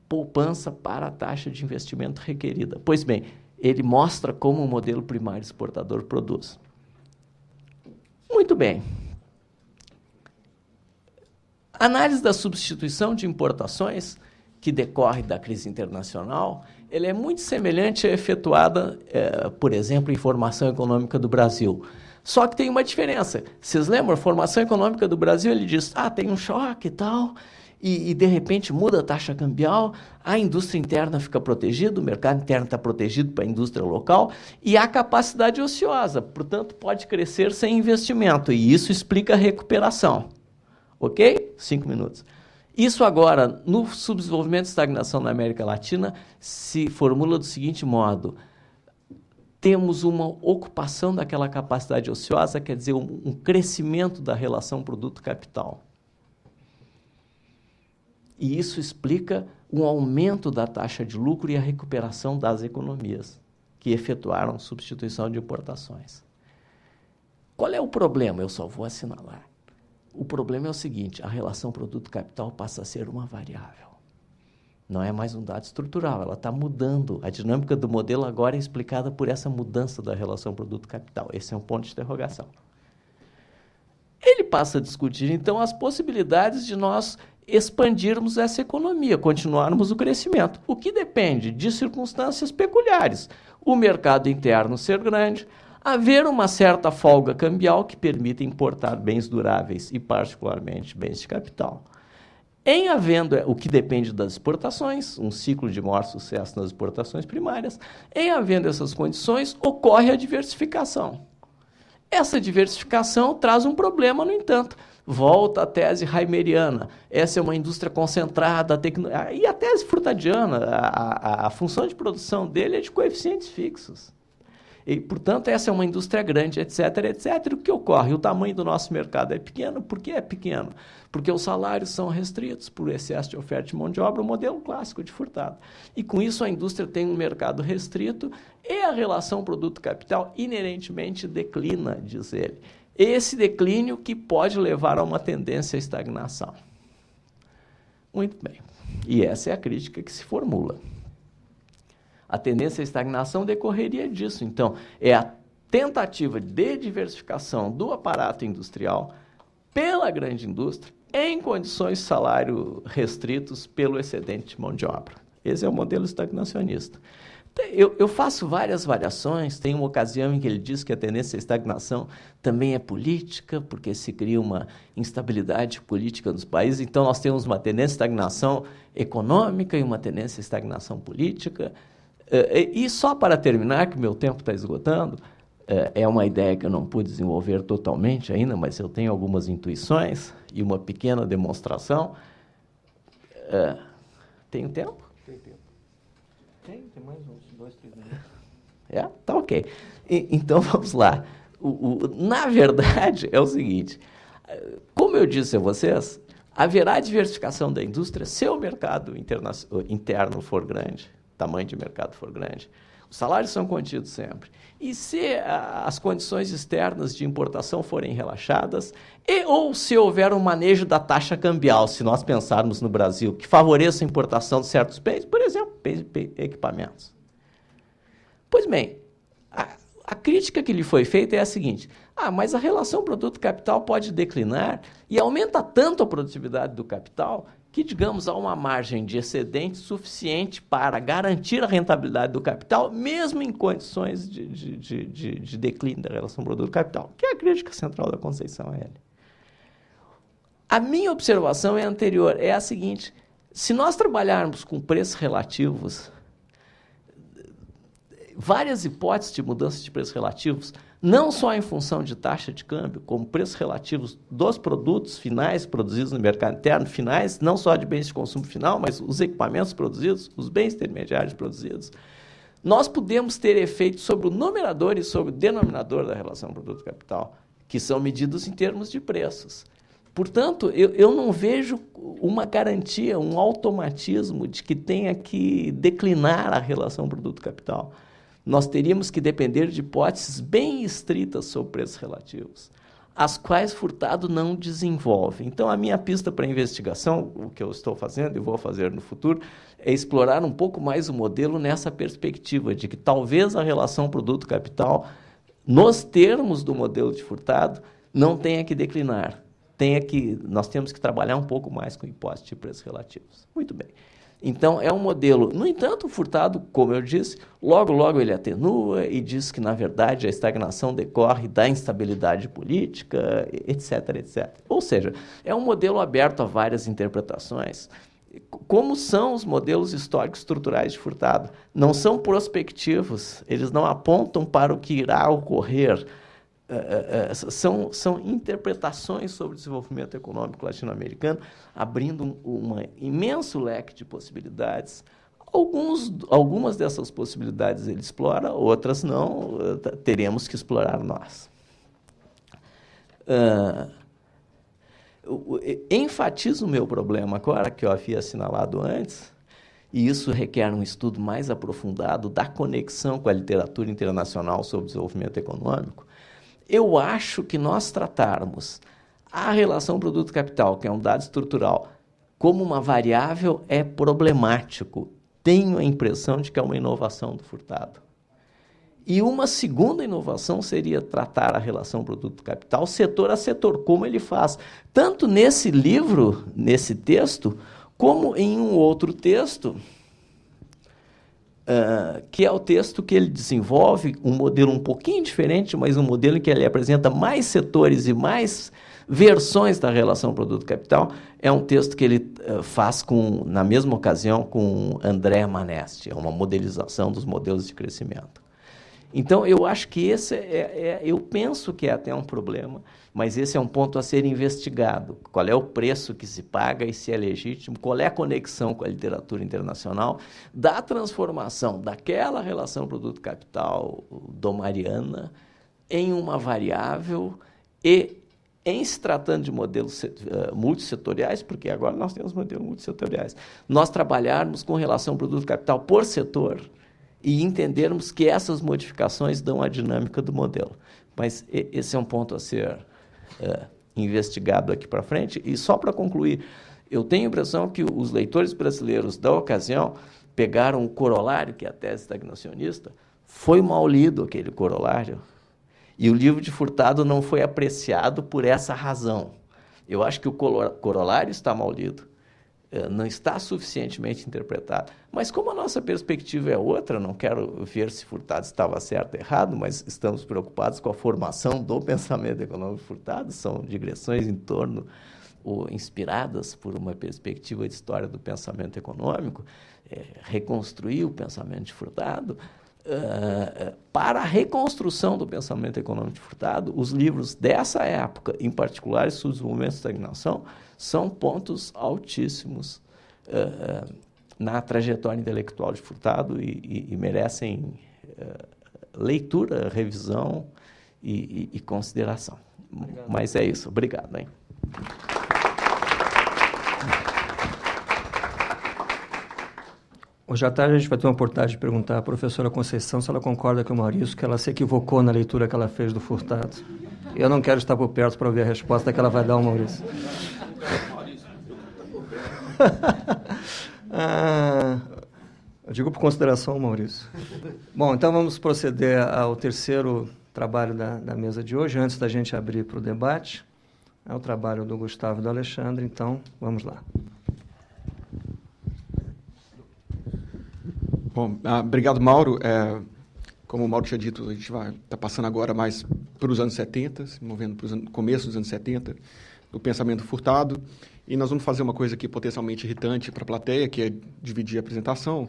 poupança para a taxa de investimento requerida. Pois bem, ele mostra como o modelo primário exportador produz. Muito bem. A análise da substituição de importações, que decorre da crise internacional, ela é muito semelhante à efetuada, por exemplo, em formação econômica do Brasil. Só que tem uma diferença. Vocês lembram? A formação econômica do Brasil, ele diz, tem um choque e tal, e de repente muda a taxa cambial, a indústria interna fica protegida, o mercado interno está protegido para a indústria local, e há capacidade ociosa, portanto, pode crescer sem investimento, e isso explica a recuperação. Ok? 5 minutos. Isso agora, no subdesenvolvimento e estagnação na América Latina, se formula do seguinte modo: temos uma ocupação daquela capacidade ociosa, quer dizer, um crescimento da relação produto-capital. E isso explica um aumento da taxa de lucro e a recuperação das economias que efetuaram substituição de importações. Qual é o problema? Eu só vou assinalar. O problema é o seguinte: a relação produto-capital passa a ser uma variável. Não é mais um dado estrutural, ela está mudando. A dinâmica do modelo agora é explicada por essa mudança da relação produto-capital. Esse é um ponto de interrogação. Ele passa a discutir, então, as possibilidades de nós expandirmos essa economia, continuarmos o crescimento, o que depende de circunstâncias peculiares. O mercado interno ser grande, haver uma certa folga cambial que permita importar bens duráveis e, particularmente, bens de capital. Em havendo o que depende das exportações, um ciclo de maior sucesso nas exportações primárias, em havendo essas condições, ocorre a diversificação. Essa diversificação traz um problema, no entanto. Volta à tese heimeriana. Essa é uma indústria concentrada, e a tese frutadiana, a função de produção dele é de coeficientes fixos. E, portanto, essa é uma indústria grande, etc., etc. O que ocorre? O tamanho do nosso mercado é pequeno. Por que é pequeno? Porque os salários são restritos por excesso de oferta de mão de obra, o modelo clássico de Furtado. E, com isso, a indústria tem um mercado restrito e a relação produto-capital inerentemente declina, diz ele. Esse declínio que pode levar a uma tendência à estagnação. Muito bem. E essa é a crítica que se formula. A tendência à estagnação decorreria disso. Então, é a tentativa de diversificação do aparato industrial pela grande indústria em condições de salário restritos pelo excedente de mão de obra. Esse é o modelo estagnacionista. Eu faço várias variações. Tem uma ocasião em que ele diz que a tendência à estagnação também é política, porque se cria uma instabilidade política nos países. Então, nós temos uma tendência à estagnação econômica e uma tendência à estagnação política. E só para terminar, que meu tempo está esgotando, é uma ideia que eu não pude desenvolver totalmente ainda, mas eu tenho algumas intuições e uma pequena demonstração. Tenho tempo? Tem tempo. Tem mais uns 2, 3 minutos. Tá ok. Então, vamos lá. Na verdade, é o seguinte, como eu disse a vocês, haverá diversificação da indústria se o mercado interno for grande, tamanho de mercado for grande. Os salários são contidos sempre. E se as condições externas de importação forem relaxadas, ou se houver um manejo da taxa cambial, se nós pensarmos no Brasil, que favoreça a importação de certos bens, por exemplo, equipamentos. Pois bem, a crítica que lhe foi feita é a seguinte: mas a relação produto-capital pode declinar e aumenta tanto a produtividade do capital que, digamos, há uma margem de excedente suficiente para garantir a rentabilidade do capital, mesmo em condições de declínio da relação produto-capital, que é a crítica central da Conceição L. A minha observação é anterior, é a seguinte: se nós trabalharmos com preços relativos, várias hipóteses de mudança de preços relativos, não só em função de taxa de câmbio, como preços relativos dos produtos finais produzidos no mercado interno, finais, não só de bens de consumo final, mas os equipamentos produzidos, os bens intermediários produzidos, nós podemos ter efeitos sobre o numerador e sobre o denominador da relação produto-capital, que são medidos em termos de preços. Portanto, eu não vejo uma garantia, um automatismo de que tenha que declinar a relação produto-capital. Nós teríamos que depender de hipóteses bem estritas sobre preços relativos, as quais Furtado não desenvolve. Então, a minha pista para investigação, o que eu estou fazendo e vou fazer no futuro, é explorar um pouco mais o modelo nessa perspectiva de que talvez a relação produto-capital, nos termos do modelo de Furtado, não tenha que declinar, nós temos que trabalhar um pouco mais com imposto de preços relativos. Muito bem. Então, é um modelo. No entanto, o Furtado, como eu disse, logo ele atenua e diz que, na verdade, a estagnação decorre da instabilidade política, etc, etc. Ou seja, é um modelo aberto a várias interpretações. Como são os modelos históricos estruturais de Furtado? Não são prospectivos, eles não apontam para o que irá ocorrer. São interpretações sobre o desenvolvimento econômico latino-americano, abrindo um imenso leque de possibilidades. Algumas dessas possibilidades ele explora, outras não, teremos que explorar nós. Enfatizo o meu problema agora, que eu havia assinalado antes, e isso requer um estudo mais aprofundado da conexão com a literatura internacional sobre desenvolvimento econômico. Eu acho que nós tratarmos a relação produto-capital, que é um dado estrutural, como uma variável é problemático. Tenho a impressão de que é uma inovação do Furtado. E uma segunda inovação seria tratar a relação produto-capital setor a setor, como ele faz, tanto nesse livro, nesse texto, como em um outro texto, que é o texto que ele desenvolve, um modelo um pouquinho diferente, mas um modelo em que ele apresenta mais setores e mais versões da relação produto-capital. É um texto que ele faz, na mesma ocasião, com André Manesti, é uma modelização dos modelos de crescimento. Então, eu acho que esse eu penso que é até um problema, mas esse é um ponto a ser investigado. Qual é o preço que se paga e se é legítimo, qual é a conexão com a literatura internacional da transformação daquela relação produto-capital domariana em uma variável e, em se tratando de modelos multissetoriais, porque agora nós temos modelos multissetoriais, nós trabalharmos com relação produto-capital por setor, e entendermos que essas modificações dão a dinâmica do modelo. Mas esse é um ponto a ser investigado aqui para frente. E só para concluir, eu tenho a impressão que os leitores brasileiros da ocasião pegaram o corolário, que é a tese estagnacionista, foi mal lido aquele corolário, e o livro de Furtado não foi apreciado por essa razão. Eu acho que o corolário está mal lido, não está suficientemente interpretado. Mas como a nossa perspectiva é outra, não quero ver se Furtado estava certo ou errado, mas estamos preocupados com a formação do pensamento econômico de Furtado, são digressões em torno ou inspiradas por uma perspectiva de história do pensamento econômico, reconstruir o pensamento de Furtado. Para a reconstrução do pensamento econômico de Furtado, os livros dessa época, em particular sobre o desenvolvimento e estagnação, são pontos altíssimos na trajetória intelectual de Furtado e merecem leitura, revisão e consideração. Obrigado. Mas é isso. Obrigado. Hein? Hoje à tarde a gente vai ter uma oportunidade de perguntar à professora Conceição se ela concorda com o Maurício, que ela se equivocou na leitura que ela fez do Furtado. Eu não quero estar por perto para ouvir a resposta que ela vai dar ao Maurício. Eu digo por consideração, Maurício. Bom, então vamos proceder ao terceiro trabalho da mesa de hoje, antes da gente abrir para o debate. É o trabalho do Gustavo e do Alexandre, então vamos lá. Bom, obrigado, Mauro. Como o Mauro tinha dito, a gente está passando agora mais para os anos 70, se movendo para o começo dos anos 70, do pensamento Furtado, e nós vamos fazer uma coisa aqui potencialmente irritante para a plateia, que é dividir a apresentação,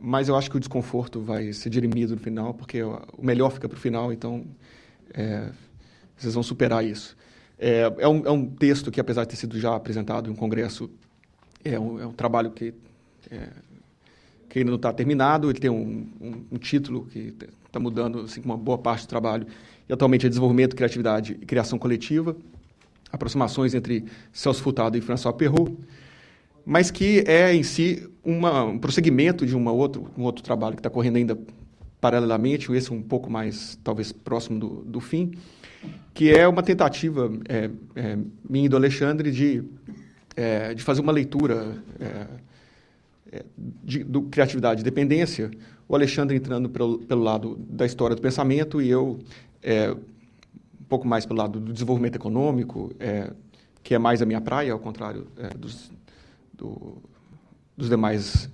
mas eu acho que o desconforto vai ser dirimido no final, porque o melhor fica para o final, então vocês vão superar isso. É um texto que, apesar de ter sido já apresentado em um congresso, é um trabalho que ainda não está terminado, ele tem um título que está mudando assim, uma boa parte do trabalho, e atualmente é Desenvolvimento, Criatividade e Criação Coletiva, aproximações entre Celso Furtado e François Perrault, mas que é em si um prosseguimento de um outro trabalho que está correndo ainda paralelamente, esse um pouco mais, talvez, próximo do fim, que é uma tentativa minha e do Alexandre de fazer uma leitura do criatividade e dependência, o Alexandre entrando pelo lado da história do pensamento e eu pouco mais pelo lado do desenvolvimento econômico, que é mais a minha praia, ao contrário dos demais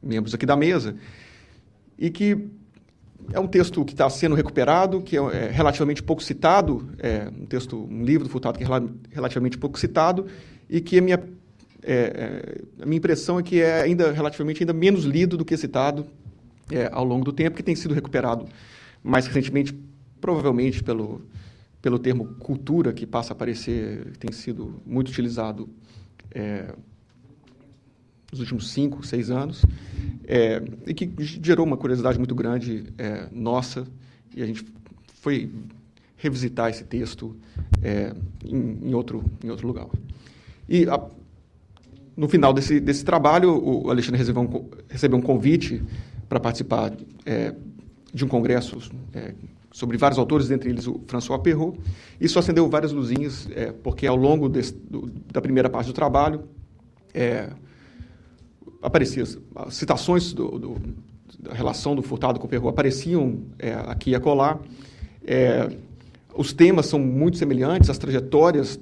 membros aqui da mesa, e que é um texto que está sendo recuperado, que é relativamente pouco citado, um livro do Furtado que é relativamente pouco citado, e que a minha impressão é que é relativamente ainda menos lido do que citado ao longo do tempo, que tem sido recuperado mais recentemente, provavelmente pelo termo cultura, que passa a aparecer, tem sido muito utilizado nos últimos 5, 6 anos, e que gerou uma curiosidade muito grande nossa, e a gente foi revisitar esse texto em outro lugar. E no final desse trabalho, o Alexandre recebeu um convite para participar de um congresso sobre vários autores, dentre eles o François Perrault. Isso acendeu várias luzinhas, porque ao longo da primeira parte do trabalho apareciam as citações da relação do Furtado com o Perrault, apareciam aqui e acolá. Os temas são muito semelhantes, as trajetórias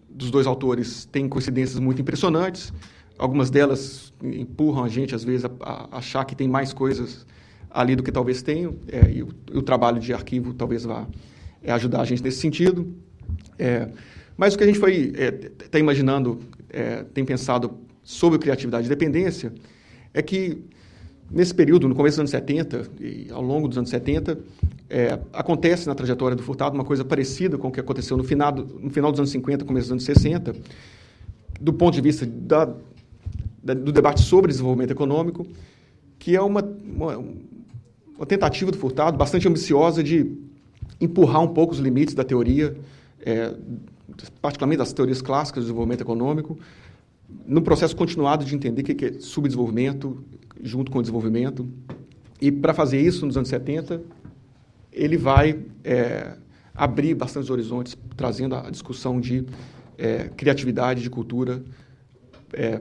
dos dois autores têm coincidências muito impressionantes. Algumas delas empurram a gente, às vezes, a achar que tem mais coisas ali do que talvez tenham, e o trabalho de arquivo talvez vá ajudar a gente nesse sentido. Mas o que a gente está imaginando, tem pensado sobre criatividade e dependência, é que nesse período, no começo dos anos 70 e ao longo dos anos 70, acontece na trajetória do Furtado uma coisa parecida com o que aconteceu no final dos anos 50, começo dos anos 60, do ponto de vista do debate sobre desenvolvimento econômico, que é uma tentativa do Furtado bastante ambiciosa de empurrar um pouco os limites da teoria, particularmente das teorias clássicas do desenvolvimento econômico, no processo continuado de entender o que é subdesenvolvimento junto com o desenvolvimento. E, para fazer isso, nos anos 70, ele vai abrir bastantes horizontes, trazendo a discussão de criatividade, de cultura,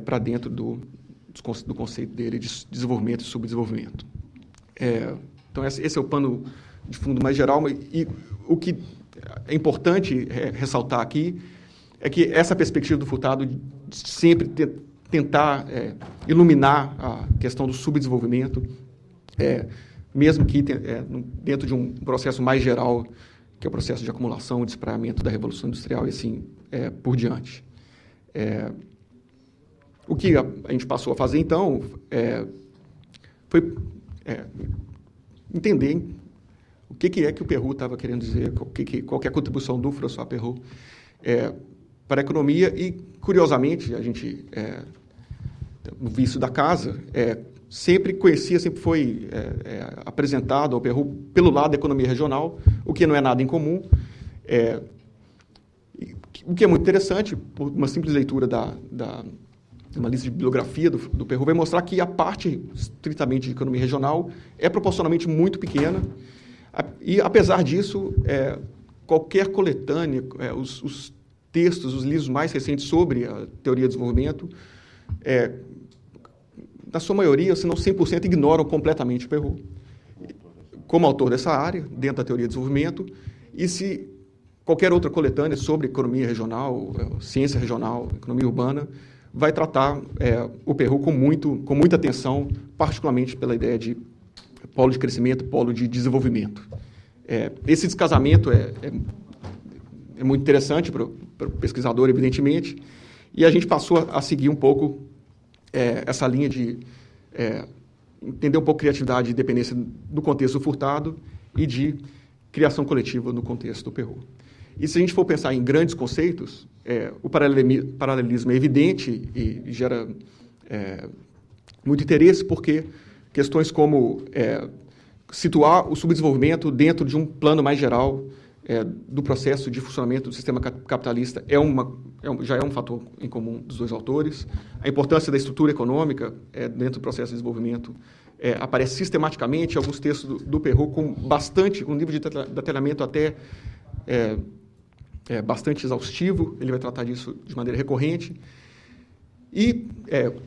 para dentro do conceito dele de desenvolvimento e subdesenvolvimento. Então, esse é o pano de fundo mais geral, e o que é importante ressaltar aqui é que essa perspectiva do Furtado de sempre tentar iluminar a questão do subdesenvolvimento, mesmo que dentro de um processo mais geral, que é o processo de acumulação, de espraiamento da Revolução Industrial e assim por diante. O que a gente passou a fazer, então, foi entender o que é que o Perrault estava querendo dizer, qual que é a contribuição do François Perrault para a economia, e, curiosamente, a gente, no vício da casa, sempre foi apresentado ao Perrault pelo lado da economia regional, o que não é nada incomum, o que é muito interessante, por uma simples leitura uma lista de bibliografia do Perrault, vai mostrar que a parte estritamente de economia regional é proporcionalmente muito pequena, e, apesar disso, qualquer coletânea, os textos, os livros mais recentes sobre a teoria do desenvolvimento, na sua maioria, se não 100%, ignoram completamente o Perrault como autor dessa área, dentro da teoria do desenvolvimento, e se qualquer outra coletânea sobre economia regional, ciência regional, economia urbana, vai tratar o Perrault com muita atenção, particularmente pela ideia de polo de crescimento, polo de desenvolvimento. Esse descasamento é muito interessante para o pesquisador, evidentemente, e a gente passou a seguir um pouco essa linha de entender um pouco criatividade e dependência do contexto do Furtado e de criação coletiva no contexto do Perrault. E se a gente for pensar em grandes conceitos, o paralelismo é evidente e gera muito interesse, porque questões como situar o subdesenvolvimento dentro de um plano mais geral do processo de funcionamento do sistema capitalista já é um fator em comum dos dois autores. A importância da estrutura econômica dentro do processo de desenvolvimento aparece sistematicamente em alguns textos do Perrault com um nível de detalhamento até bastante exaustivo. Ele vai tratar disso de maneira recorrente. E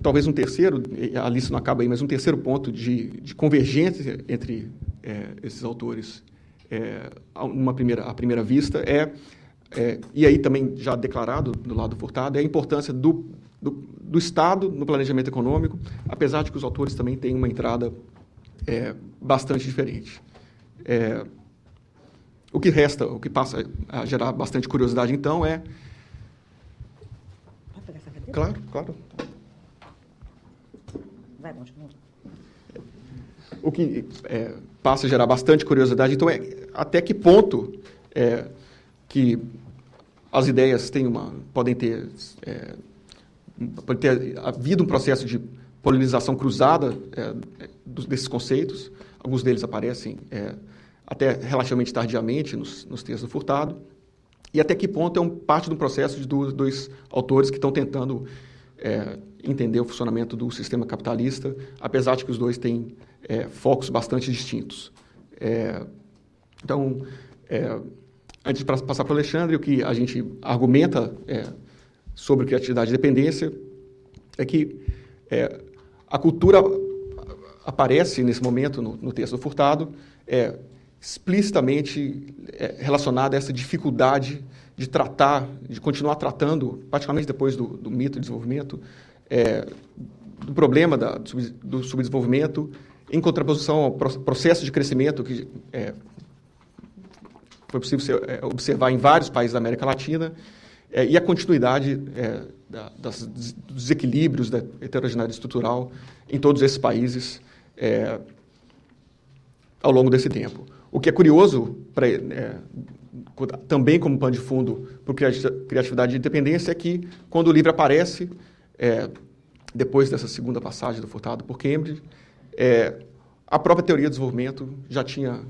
talvez um terceiro, a lista não acaba aí, mas um terceiro ponto de convergência entre esses autores à primeira vista, e aí também já declarado do lado do Furtado, é a importância do Estado no planejamento econômico, apesar de que os autores também têm uma entrada bastante diferente. O que passa a gerar bastante curiosidade, então, Pode pegar essa cadeira? Claro, claro. Vai, continua. O que passa a gerar bastante curiosidade, então, até que ponto que as ideias podem ter havido um processo de polinização cruzada desses conceitos. Alguns deles aparecem até relativamente tardiamente nos textos do Furtado, e até que ponto parte de um processo de dois autores que estão tentando entender o funcionamento do sistema capitalista, apesar de que os dois têm focos bastante distintos. Então, antes de passar para o Alexandre, o que a gente argumenta sobre criatividade e dependência é que a cultura aparece, nesse momento, no texto do Furtado, explicitamente relacionada a essa dificuldade de continuar tratando, particularmente depois do mito do desenvolvimento, do problema do subdesenvolvimento, em contraposição ao processo de crescimento que foi possível observar em vários países da América Latina, e a continuidade dos desequilíbrios da heterogeneidade estrutural em todos esses países ao longo desse tempo. O que é curioso, também como pano de fundo para criatividade e independência, é que, quando o livro aparece, depois dessa segunda passagem do Furtado por Cambridge, a própria teoria do desenvolvimento já tinha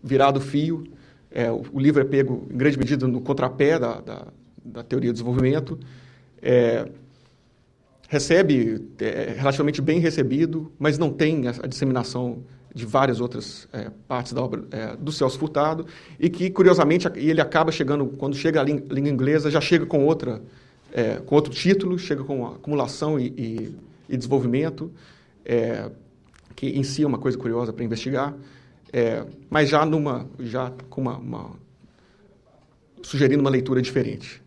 virado fio. O livro é pego, em grande medida, no contrapé da teoria do desenvolvimento, recebe, relativamente bem recebido, mas não tem a disseminação de várias outras partes da obra do Celso Furtado, e que, curiosamente, ele acaba chegando, quando chega à língua inglesa, já chega com outro título, chega com acumulação e desenvolvimento, que em si é uma coisa curiosa para investigar, mas já sugerindo uma leitura diferente.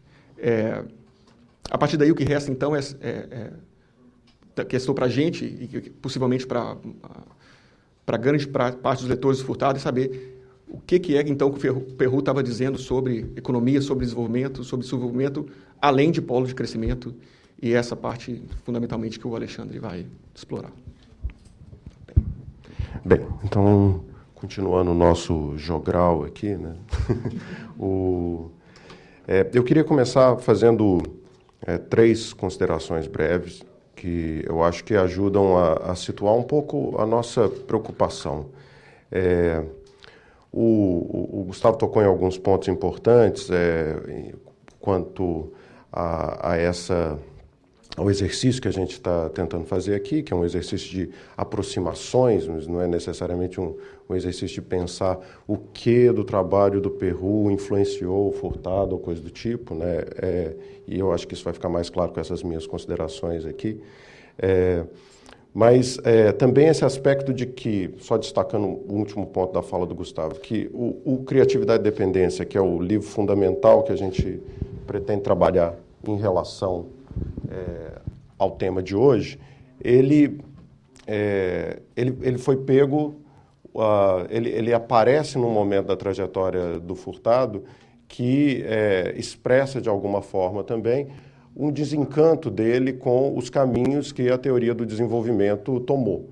A partir daí, o que resta, então, questão para a gente, e possivelmente para grande parte dos leitores do Furtado, é saber o que é, então, que o Perroux estava dizendo sobre economia, sobre desenvolvimento, além de polo de crescimento, e essa parte, fundamentalmente, que o Alexandre vai explorar. Bem, então, continuando o nosso jogral aqui, né? Eu queria começar fazendo 3 considerações breves, que eu acho que ajudam a situar um pouco a nossa preocupação. O Gustavo tocou em alguns pontos importantes quanto ao exercício que a gente está tentando fazer aqui, que é um exercício de aproximações, mas não é necessariamente um exercício de pensar o que do trabalho do Perroux influenciou o Furtado ou coisa do tipo, né? E eu acho que isso vai ficar mais claro com essas minhas considerações aqui. Mas também esse aspecto de que, só destacando o último ponto da fala do Gustavo, que o Criatividade e Dependência, que é o livro fundamental que a gente pretende trabalhar em relação ao tema de hoje, ele foi pego, ele aparece num momento da trajetória do Furtado que expressa de alguma forma também um desencanto dele com os caminhos que a teoria do desenvolvimento tomou,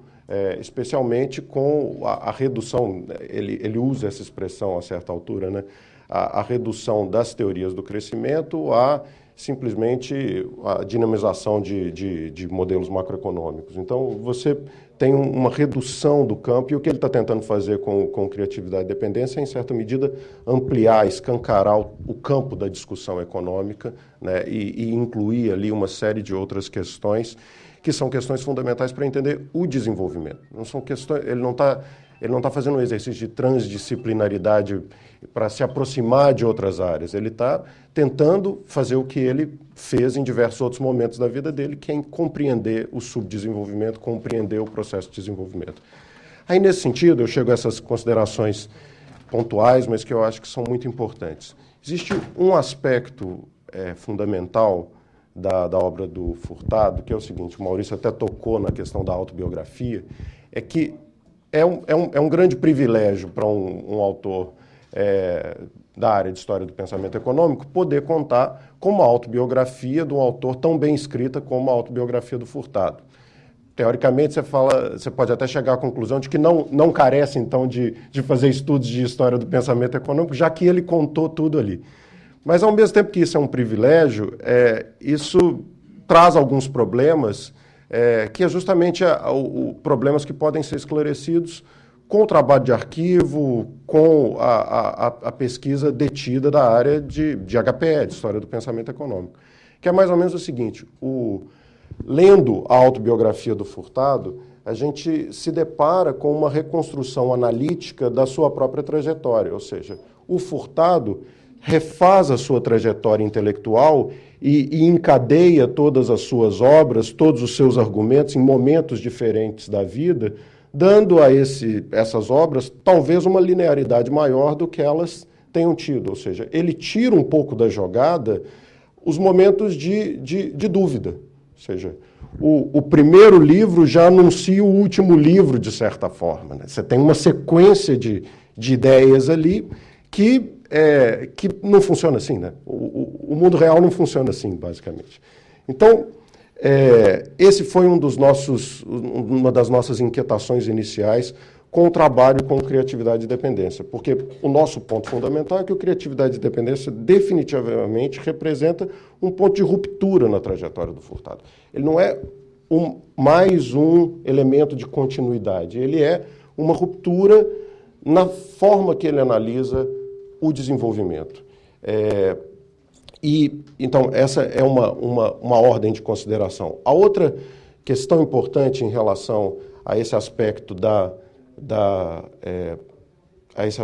especialmente com a redução, ele usa essa expressão a certa altura, né? A redução das teorias do crescimento a simplesmente a dinamização de modelos macroeconômicos. Então, você tem uma redução do campo, e o que ele está tentando fazer com criatividade e dependência é, em certa medida, ampliar, escancarar o campo da discussão econômica, né, e incluir ali uma série de outras questões que são questões fundamentais para entender o desenvolvimento. Não são questões, ele não está fazendo um exercício de transdisciplinaridade para se aproximar de outras áreas. Ele está tentando fazer o que ele fez em diversos outros momentos da vida dele, que é compreender o subdesenvolvimento, compreender o processo de desenvolvimento. Aí, nesse sentido, eu chego a essas considerações pontuais, mas que eu acho que são muito importantes. Existe um aspecto fundamental da obra do Furtado, que é o seguinte, o Maurício até tocou na questão da autobiografia, é que é um grande privilégio para um autor da área de história do pensamento econômico poder contar com uma autobiografia de um autor tão bem escrita como a autobiografia do Furtado. Teoricamente, você pode até chegar à conclusão de que não carece, então, de fazer estudos de história do pensamento econômico, já que ele contou tudo ali. Mas, ao mesmo tempo que isso é um privilégio, isso traz alguns problemas, que é justamente problemas que podem ser esclarecidos com o trabalho de arquivo, com a pesquisa detida da área de HPE, de História do Pensamento Econômico, que é mais ou menos o seguinte, lendo a autobiografia do Furtado, a gente se depara com uma reconstrução analítica da sua própria trajetória, ou seja, o Furtado refaz a sua trajetória intelectual e encadeia todas as suas obras, todos os seus argumentos em momentos diferentes da vida, dando a essas obras talvez uma linearidade maior do que elas tenham tido, ou seja, ele tira um pouco da jogada os momentos de dúvida. Ou seja, o primeiro livro já anuncia o último livro, de certa forma, né? Você tem uma sequência de ideias ali que não funciona assim, né? O mundo real não funciona assim, basicamente. Então, esse foi uma das nossas inquietações iniciais com o trabalho com criatividade e dependência, porque o nosso ponto fundamental é que o criatividade e dependência definitivamente representa um ponto de ruptura na trajetória do Furtado. Ele não é mais um elemento de continuidade, ele é uma ruptura na forma que ele analisa o desenvolvimento. Então, essa é uma ordem de consideração. A outra questão importante em relação a esse aspecto a esse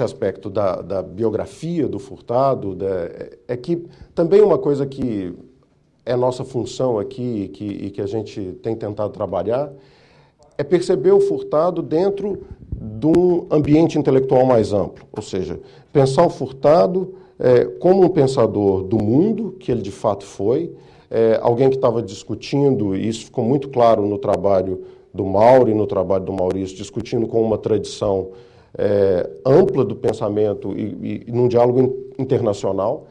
aspecto da biografia do Furtado, é que também uma coisa que é nossa função aqui e que a gente tem tentado trabalhar é perceber o Furtado dentro de um ambiente intelectual mais amplo, ou seja, pensar o Furtado como um pensador do mundo, que ele de fato foi, alguém que estava discutindo, e isso ficou muito claro no trabalho do Mauro e no trabalho do Maurício, discutindo com uma tradição ampla do pensamento e num diálogo internacional.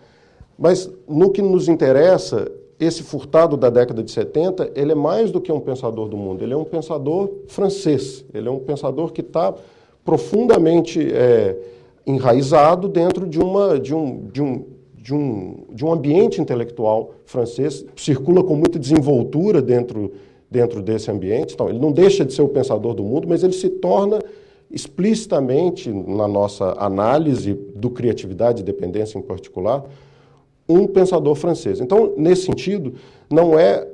Mas, no que nos interessa, esse Furtado da década de 70, ele é mais do que um pensador do mundo, ele é um pensador francês, ele é um pensador que está profundamente enraizado dentro de um ambiente intelectual francês, circula com muita desenvoltura dentro desse ambiente. Então, ele não deixa de ser o pensador do mundo, mas ele se torna explicitamente, na nossa análise do criatividade e dependência em particular, um pensador francês. Então, nesse sentido, não é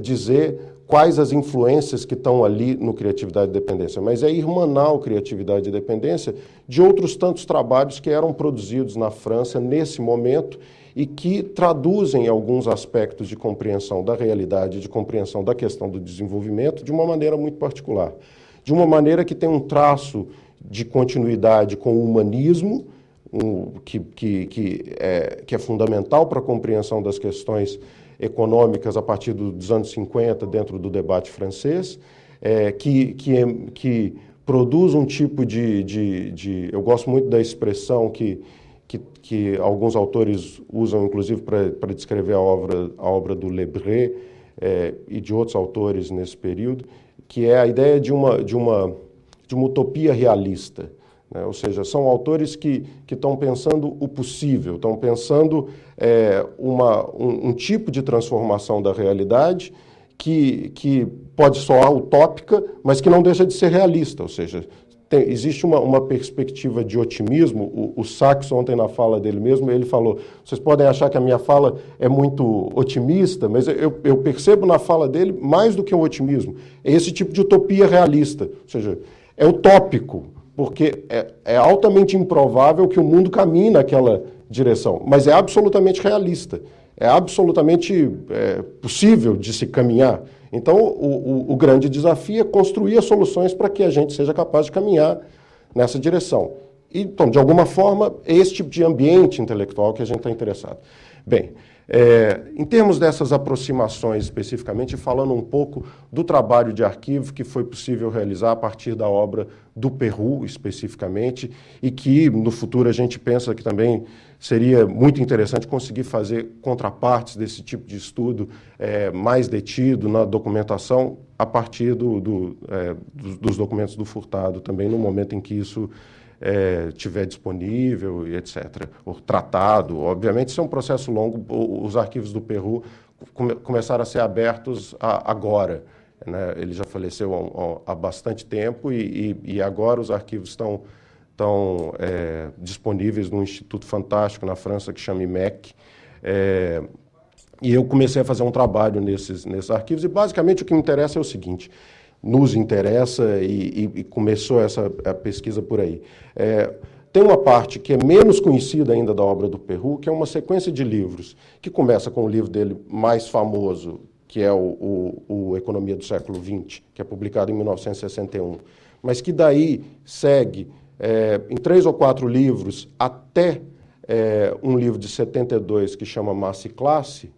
dizer quais as influências que estão ali no criatividade e dependência, mas é irmanar o criatividade e dependência de outros tantos trabalhos que eram produzidos na França nesse momento e que traduzem alguns aspectos de compreensão da realidade, de compreensão da questão do desenvolvimento de uma maneira muito particular. De uma maneira que tem um traço de continuidade com o humanismo, que é fundamental para a compreensão das questões econômicas a partir dos anos 50, dentro do debate francês, que produz um tipo eu gosto muito da expressão que alguns autores usam, inclusive, para descrever a obra do Le Bret e de outros autores nesse período, que é a ideia de uma utopia realista. Né? Ou seja, são autores que estão pensando o possível, estão pensando um tipo de transformação da realidade que pode soar utópica, mas que não deixa de ser realista. Ou seja, existe uma perspectiva de otimismo. O Sachs, ontem na fala dele mesmo, ele falou, vocês podem achar que a minha fala é muito otimista, mas eu percebo na fala dele mais do que o otimismo. É esse tipo de utopia realista, ou seja, é utópico, porque é altamente improvável que o mundo caminhe naquela direção, mas é absolutamente realista, é absolutamente possível de se caminhar. Então, o grande desafio é construir as soluções para que a gente seja capaz de caminhar nessa direção. Então, de alguma forma, é esse tipo de ambiente intelectual que a gente está interessado. Bem, em termos dessas aproximações especificamente, falando um pouco do trabalho de arquivo que foi possível realizar a partir da obra do Perroux, especificamente, e que no futuro a gente pensa que também seria muito interessante conseguir fazer contrapartes desse tipo de estudo mais detido na documentação a partir dos documentos do Furtado, também no momento em que isso estiver disponível, e etc., ou tratado. Obviamente, isso é um processo longo. Os arquivos do Perroux começaram a ser abertos agora, né? Ele já faleceu há bastante tempo e agora os arquivos estão disponíveis num instituto fantástico na França que chama IMEC. E eu comecei a fazer um trabalho nesses arquivos e, basicamente, o que me interessa é o seguinte: nos interessa e começou a pesquisa por aí. Tem uma parte que é menos conhecida ainda da obra do Perroux, que é uma sequência de livros, que começa com o livro dele mais famoso, que é o Economia do Século XX, que é publicado em 1961, mas que daí segue em 3 ou 4 livros até um livro de 72 que chama Massa e Classe,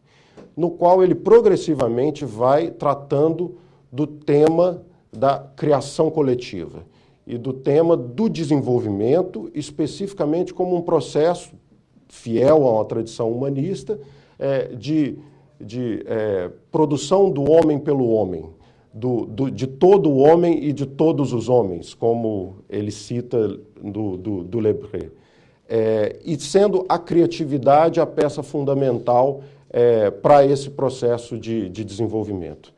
no qual ele progressivamente vai tratando do tema da criação coletiva e do tema do desenvolvimento, especificamente como um processo fiel a uma tradição humanista de produção do homem pelo homem, de todo o homem e de todos os homens, como ele cita do Lebré. E sendo a criatividade a peça fundamental para esse processo de desenvolvimento.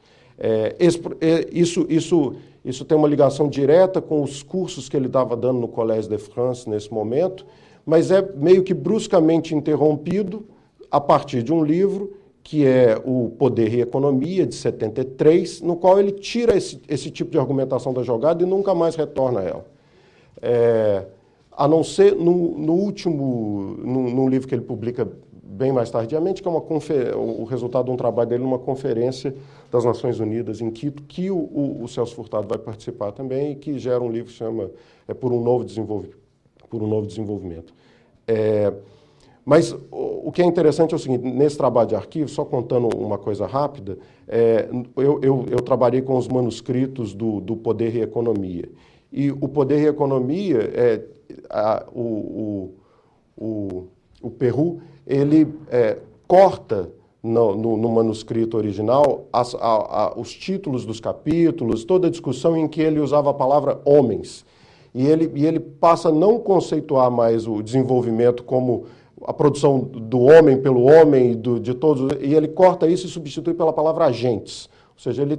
Isso tem uma ligação direta com os cursos que ele estava dando no Collège de France nesse momento, mas é meio que bruscamente interrompido a partir de um livro que é o Poder e Economia, de 73, no qual ele tira esse tipo de argumentação da jogada e nunca mais retorna a ela. A não ser num livro que ele publica bem mais tardiamente, que é o resultado de um trabalho dele numa conferência das Nações Unidas em Quito, que o Celso Furtado vai participar também, e que gera um livro que chama Por um Novo Desenvolvimento. Mas o que é interessante é o seguinte: nesse trabalho de arquivo, só contando uma coisa rápida, eu trabalhei com os manuscritos do Poder e Economia. E o Poder e Economia, o Perroux, ele corta no manuscrito original os títulos dos capítulos, toda a discussão em que ele usava a palavra homens. E ele passa a não conceituar mais o desenvolvimento como a produção do homem pelo homem, de todos, e ele corta isso e substitui pela palavra agentes. Ou seja, ele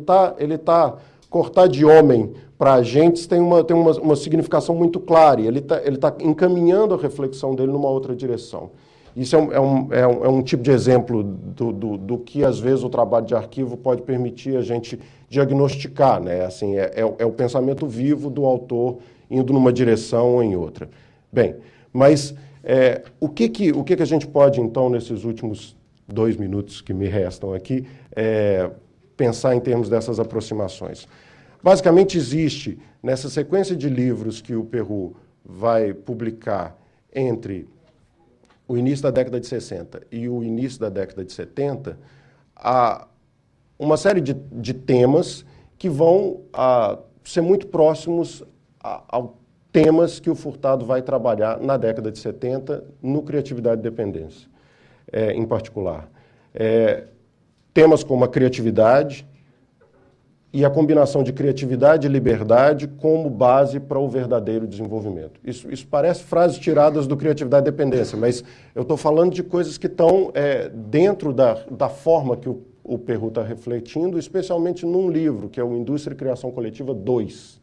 tá cortar de homem para agentes tem uma significação muito clara, e ele tá encaminhando a reflexão dele numa outra direção. Isso é um tipo de exemplo do que, às vezes, o trabalho de arquivo pode permitir a gente diagnosticar, né? Assim, é o pensamento vivo do autor indo numa direção ou em outra. Bem, mas o que a gente pode, então, nesses últimos 2 minutos que me restam aqui, pensar em termos dessas aproximações? Basicamente, existe, nessa sequência de livros que o Perroux vai publicar entre o início da década de 60 e o início da década de 70, há uma série de temas que vão ser muito próximos a temas que o Furtado vai trabalhar na década de 70, no Criatividade e Dependência, em particular. Temas como a criatividade e a combinação de criatividade e liberdade como base para o verdadeiro desenvolvimento. Isso parece frases tiradas do Criatividade e Dependência, mas eu estou falando de coisas que estão dentro da forma que o Perroux está refletindo, especialmente num livro, que é o Indústria e Criação Coletiva 2.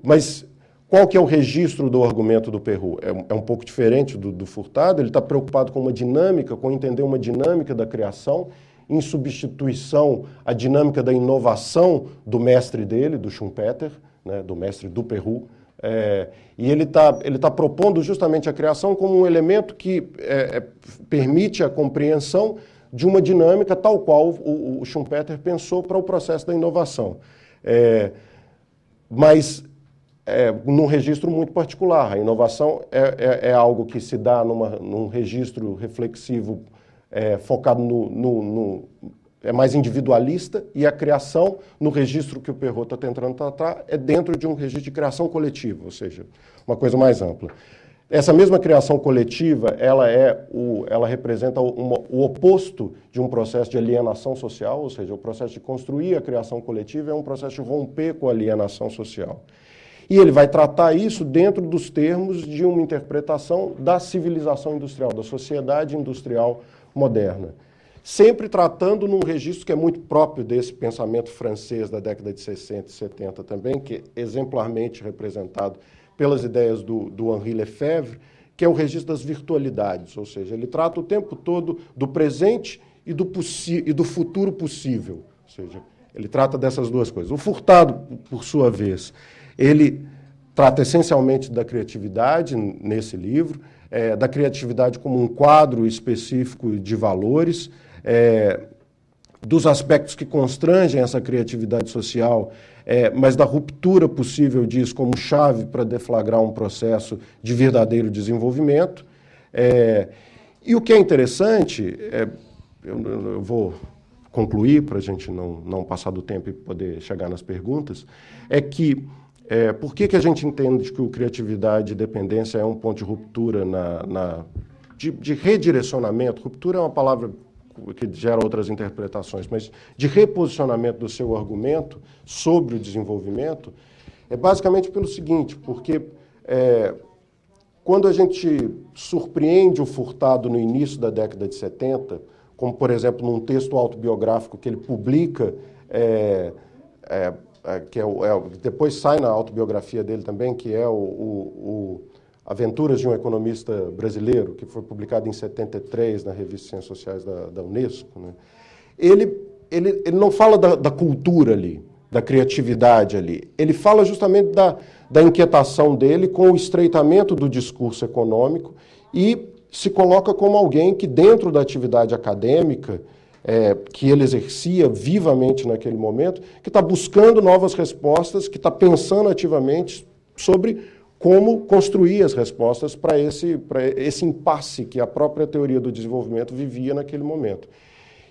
Mas qual que é o registro do argumento do Perroux? É um pouco diferente do Furtado. Ele está preocupado com uma dinâmica, com entender uma dinâmica da criação, em substituição à dinâmica da inovação do mestre dele, do Schumpeter, né, do mestre do Perroux. E ele tá propondo justamente a criação como um elemento que permite a compreensão de uma dinâmica tal qual o Schumpeter pensou para o processo da inovação. Mas num registro muito particular. A inovação é algo que se dá num registro reflexivo focado é mais individualista, e a criação, no registro que o Perrault está tentando tratar, é dentro de um registro de criação coletiva, ou seja, uma coisa mais ampla. Essa mesma criação coletiva, ela representa o oposto de um processo de alienação social, ou seja, o processo de construir a criação coletiva é um processo de romper com a alienação social. E ele vai tratar isso dentro dos termos de uma interpretação da civilização industrial, da sociedade industrial moderna. Sempre tratando num registro que é muito próprio desse pensamento francês da década de 60 e 70 também, que é exemplarmente representado pelas ideias do Henri Lefebvre, que é o registro das virtualidades, ou seja, ele trata o tempo todo do presente e do futuro possível, ou seja, ele trata dessas duas coisas. O Furtado, por sua vez, ele trata essencialmente da criatividade nesse livro, da criatividade como um quadro específico de valores, dos aspectos que constrangem essa criatividade social, mas da ruptura possível disso como chave para deflagrar um processo de verdadeiro desenvolvimento. E o que é interessante, eu vou concluir para a gente não passar do tempo e poder chegar nas perguntas, é que por que a gente entende que o criatividade e dependência é um ponto de ruptura de redirecionamento? Ruptura é uma palavra que gera outras interpretações, mas de reposicionamento do seu argumento sobre o desenvolvimento, é basicamente pelo seguinte, porque quando a gente surpreende o Furtado no início da década de 70, como, por exemplo, num texto autobiográfico que ele publica, depois sai na autobiografia dele também, que é o Aventuras de um Economista Brasileiro, que foi publicado em 73 na Revista Ciências Sociais da Unesco, né? Ele não fala da cultura ali, da criatividade ali. Ele fala justamente da inquietação dele com o estreitamento do discurso econômico e se coloca como alguém que, dentro da atividade acadêmica, que ele exercia vivamente naquele momento, que está buscando novas respostas, que está pensando ativamente sobre como construir as respostas para esse impasse que a própria teoria do desenvolvimento vivia naquele momento.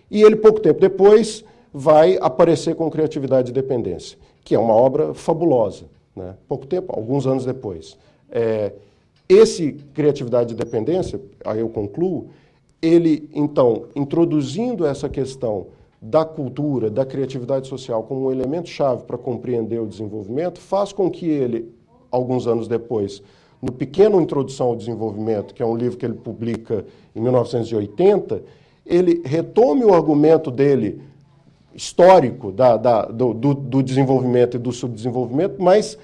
E ele, pouco tempo depois, vai aparecer com Criatividade e Dependência, que é uma obra fabulosa, né? Pouco tempo, alguns anos depois. Esse Criatividade e Dependência, aí eu concluo, ele, então, introduzindo essa questão da cultura, da criatividade social como um elemento-chave para compreender o desenvolvimento, faz com que ele, alguns anos depois, no Pequeno Introdução ao Desenvolvimento, que é um livro que ele publica em 1980, ele retome o argumento dele histórico do desenvolvimento e do subdesenvolvimento, mas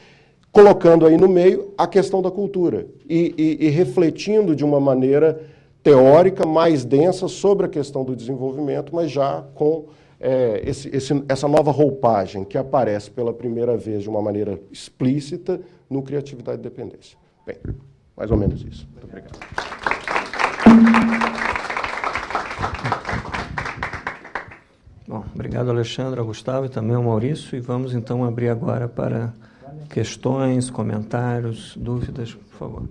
colocando aí no meio a questão da cultura e refletindo de uma maneira teórica mais densa sobre a questão do desenvolvimento, mas já com essa nova roupagem que aparece pela primeira vez de uma maneira explícita no Criatividade e Dependência. Bem, mais ou menos isso. Muito obrigado. Bom, obrigado, Alexandre, ao Gustavo e também ao Maurício. E vamos, então, abrir agora para questões, comentários, dúvidas, por favor.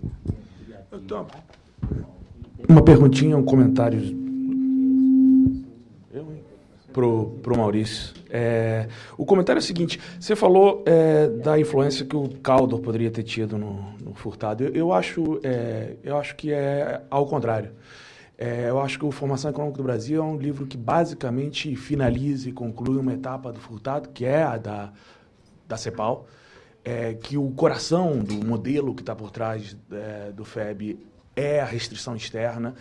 Uma perguntinha, um comentário para o Maurício. O comentário é o seguinte: você falou da influência que o Caldor poderia ter tido no Furtado. Eu acho que é ao contrário. Eu acho que o Formação Econômica do Brasil é um livro que basicamente finaliza e conclui uma etapa do Furtado, que é a da CEPAL, que o coração do modelo que está por trás do FEB é a restrição externa,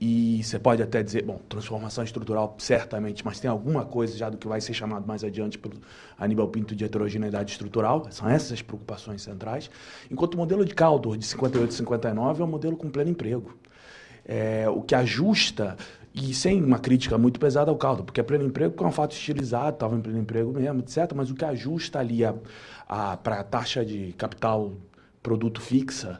e você pode até dizer, bom, transformação estrutural certamente, mas tem alguma coisa já do que vai ser chamado mais adiante pelo Aníbal Pinto de heterogeneidade estrutural, são essas as preocupações centrais, enquanto o modelo de Caldor, de 58 e 59, é um modelo com pleno emprego. O que ajusta, e sem uma crítica muito pesada ao Caldor, porque é pleno emprego porque é um fato estilizado, estava em pleno emprego mesmo, etc., mas o que ajusta ali para a taxa de capital produto fixa,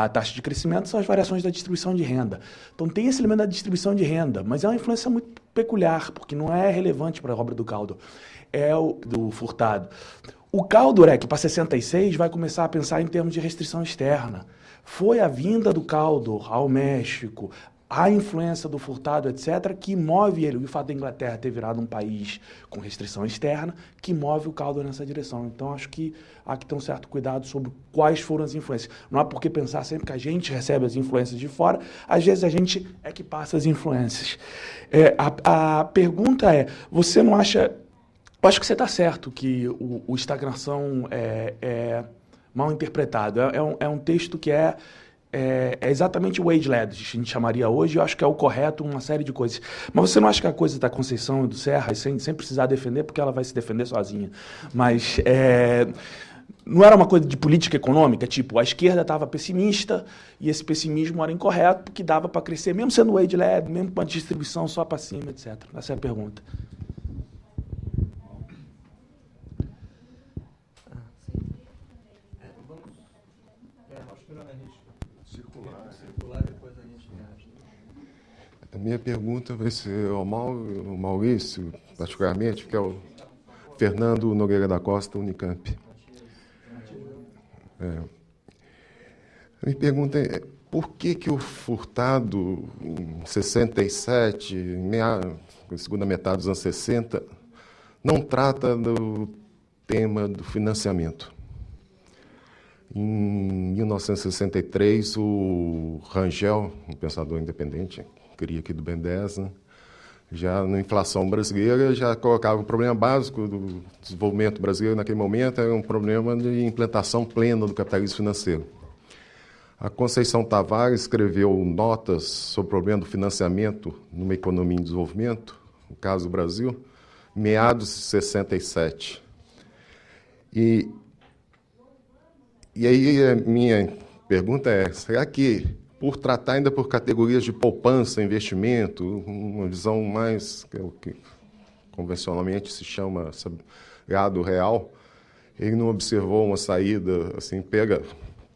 a taxa de crescimento são as variações da distribuição de renda. Então tem esse elemento da distribuição de renda, mas é uma influência muito peculiar, porque não é relevante para a obra do Caldor, é o do Furtado. O Caldor é que para 66 vai começar a pensar em termos de restrição externa. Foi a vinda do Caldor ao México, a influência do Furtado, etc., que move ele. O fato da Inglaterra ter virado um país com restrição externa, que move o Caldor nessa direção. Então, acho que há que ter um certo cuidado sobre quais foram as influências. Não há por que pensar sempre que a gente recebe as influências de fora, às vezes a gente é que passa as influências. A pergunta é, você não acha... Eu acho que você está certo que o estagnação é mal interpretado. É um texto que é exatamente o age-led, a gente chamaria hoje, eu acho que é o correto, uma série de coisas. Mas você não acha que a coisa da Conceição e do Serra, sem precisar defender, porque ela vai se defender sozinha, mas não era uma coisa de política econômica, tipo, a esquerda estava pessimista e esse pessimismo era incorreto, porque dava para crescer, mesmo sendo o age-led, mesmo com a distribuição só para cima, etc. Essa é a pergunta. A minha pergunta vai ser ao Maurício, particularmente, que é o Fernando Nogueira da Costa, Unicamp. A minha pergunta é, por que o Furtado, em 67, na segunda metade dos anos 60, não trata do tema do financiamento? Em 1963, o Rangel, um pensador independente, cria aqui do BNDES, né? Já na inflação brasileira, já colocava o problema básico do desenvolvimento brasileiro naquele momento, era um problema de implantação plena do capitalismo financeiro. A Conceição Tavares escreveu notas sobre o problema do financiamento numa economia em desenvolvimento, no caso do Brasil, meados de 67. E aí a minha pergunta é, será que, por tratar ainda por categorias de poupança, investimento, uma visão mais, que é o que convencionalmente se chama gado real, ele não observou uma saída, assim, pega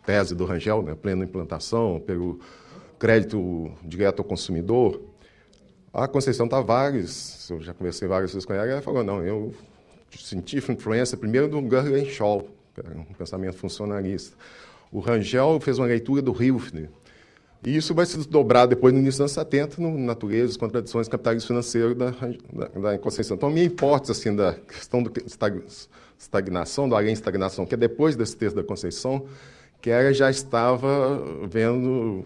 tese do Rangel, né, plena implantação, pelo crédito direto ao consumidor. A Conceição Tavares, eu já conversei várias vezes com ela falou, não, eu senti influência primeiro do Gurley Shaw, um pensamento funcionalista. O Rangel fez uma leitura do Hilfner. E isso vai se desdobrar depois, no início dos anos 70, no Natureza e Contradições do Capitalismo Financeiro da Conceição. Então, a minha hipótese assim, da questão da estagnação, do além estagnação, que é depois desse texto da Conceição, que ela já estava vendo...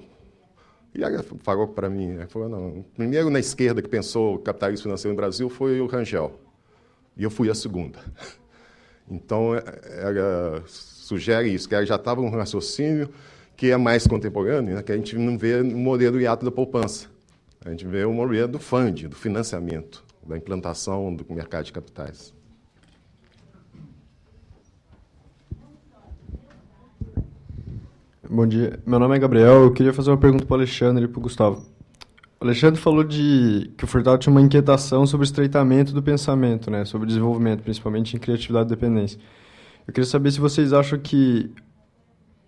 E ela falou para mim, ela falou, não, primeiro na esquerda que pensou o capitalismo financeiro no Brasil foi o Rangel. E eu fui a segunda. Então, ela sugere isso, que ela já estava num raciocínio que é mais contemporâneo, né, que a gente não vê no modelo hiato da poupança. A gente vê o modelo do fund, do financiamento, da implantação do mercado de capitais. Bom dia, meu nome é Gabriel, eu queria fazer uma pergunta para o Alexandre e para o Gustavo. O Alexandre falou que o Furtado tinha uma inquietação sobre o estreitamento do pensamento, né, sobre desenvolvimento, principalmente em criatividade e dependência. Eu queria saber se vocês acham que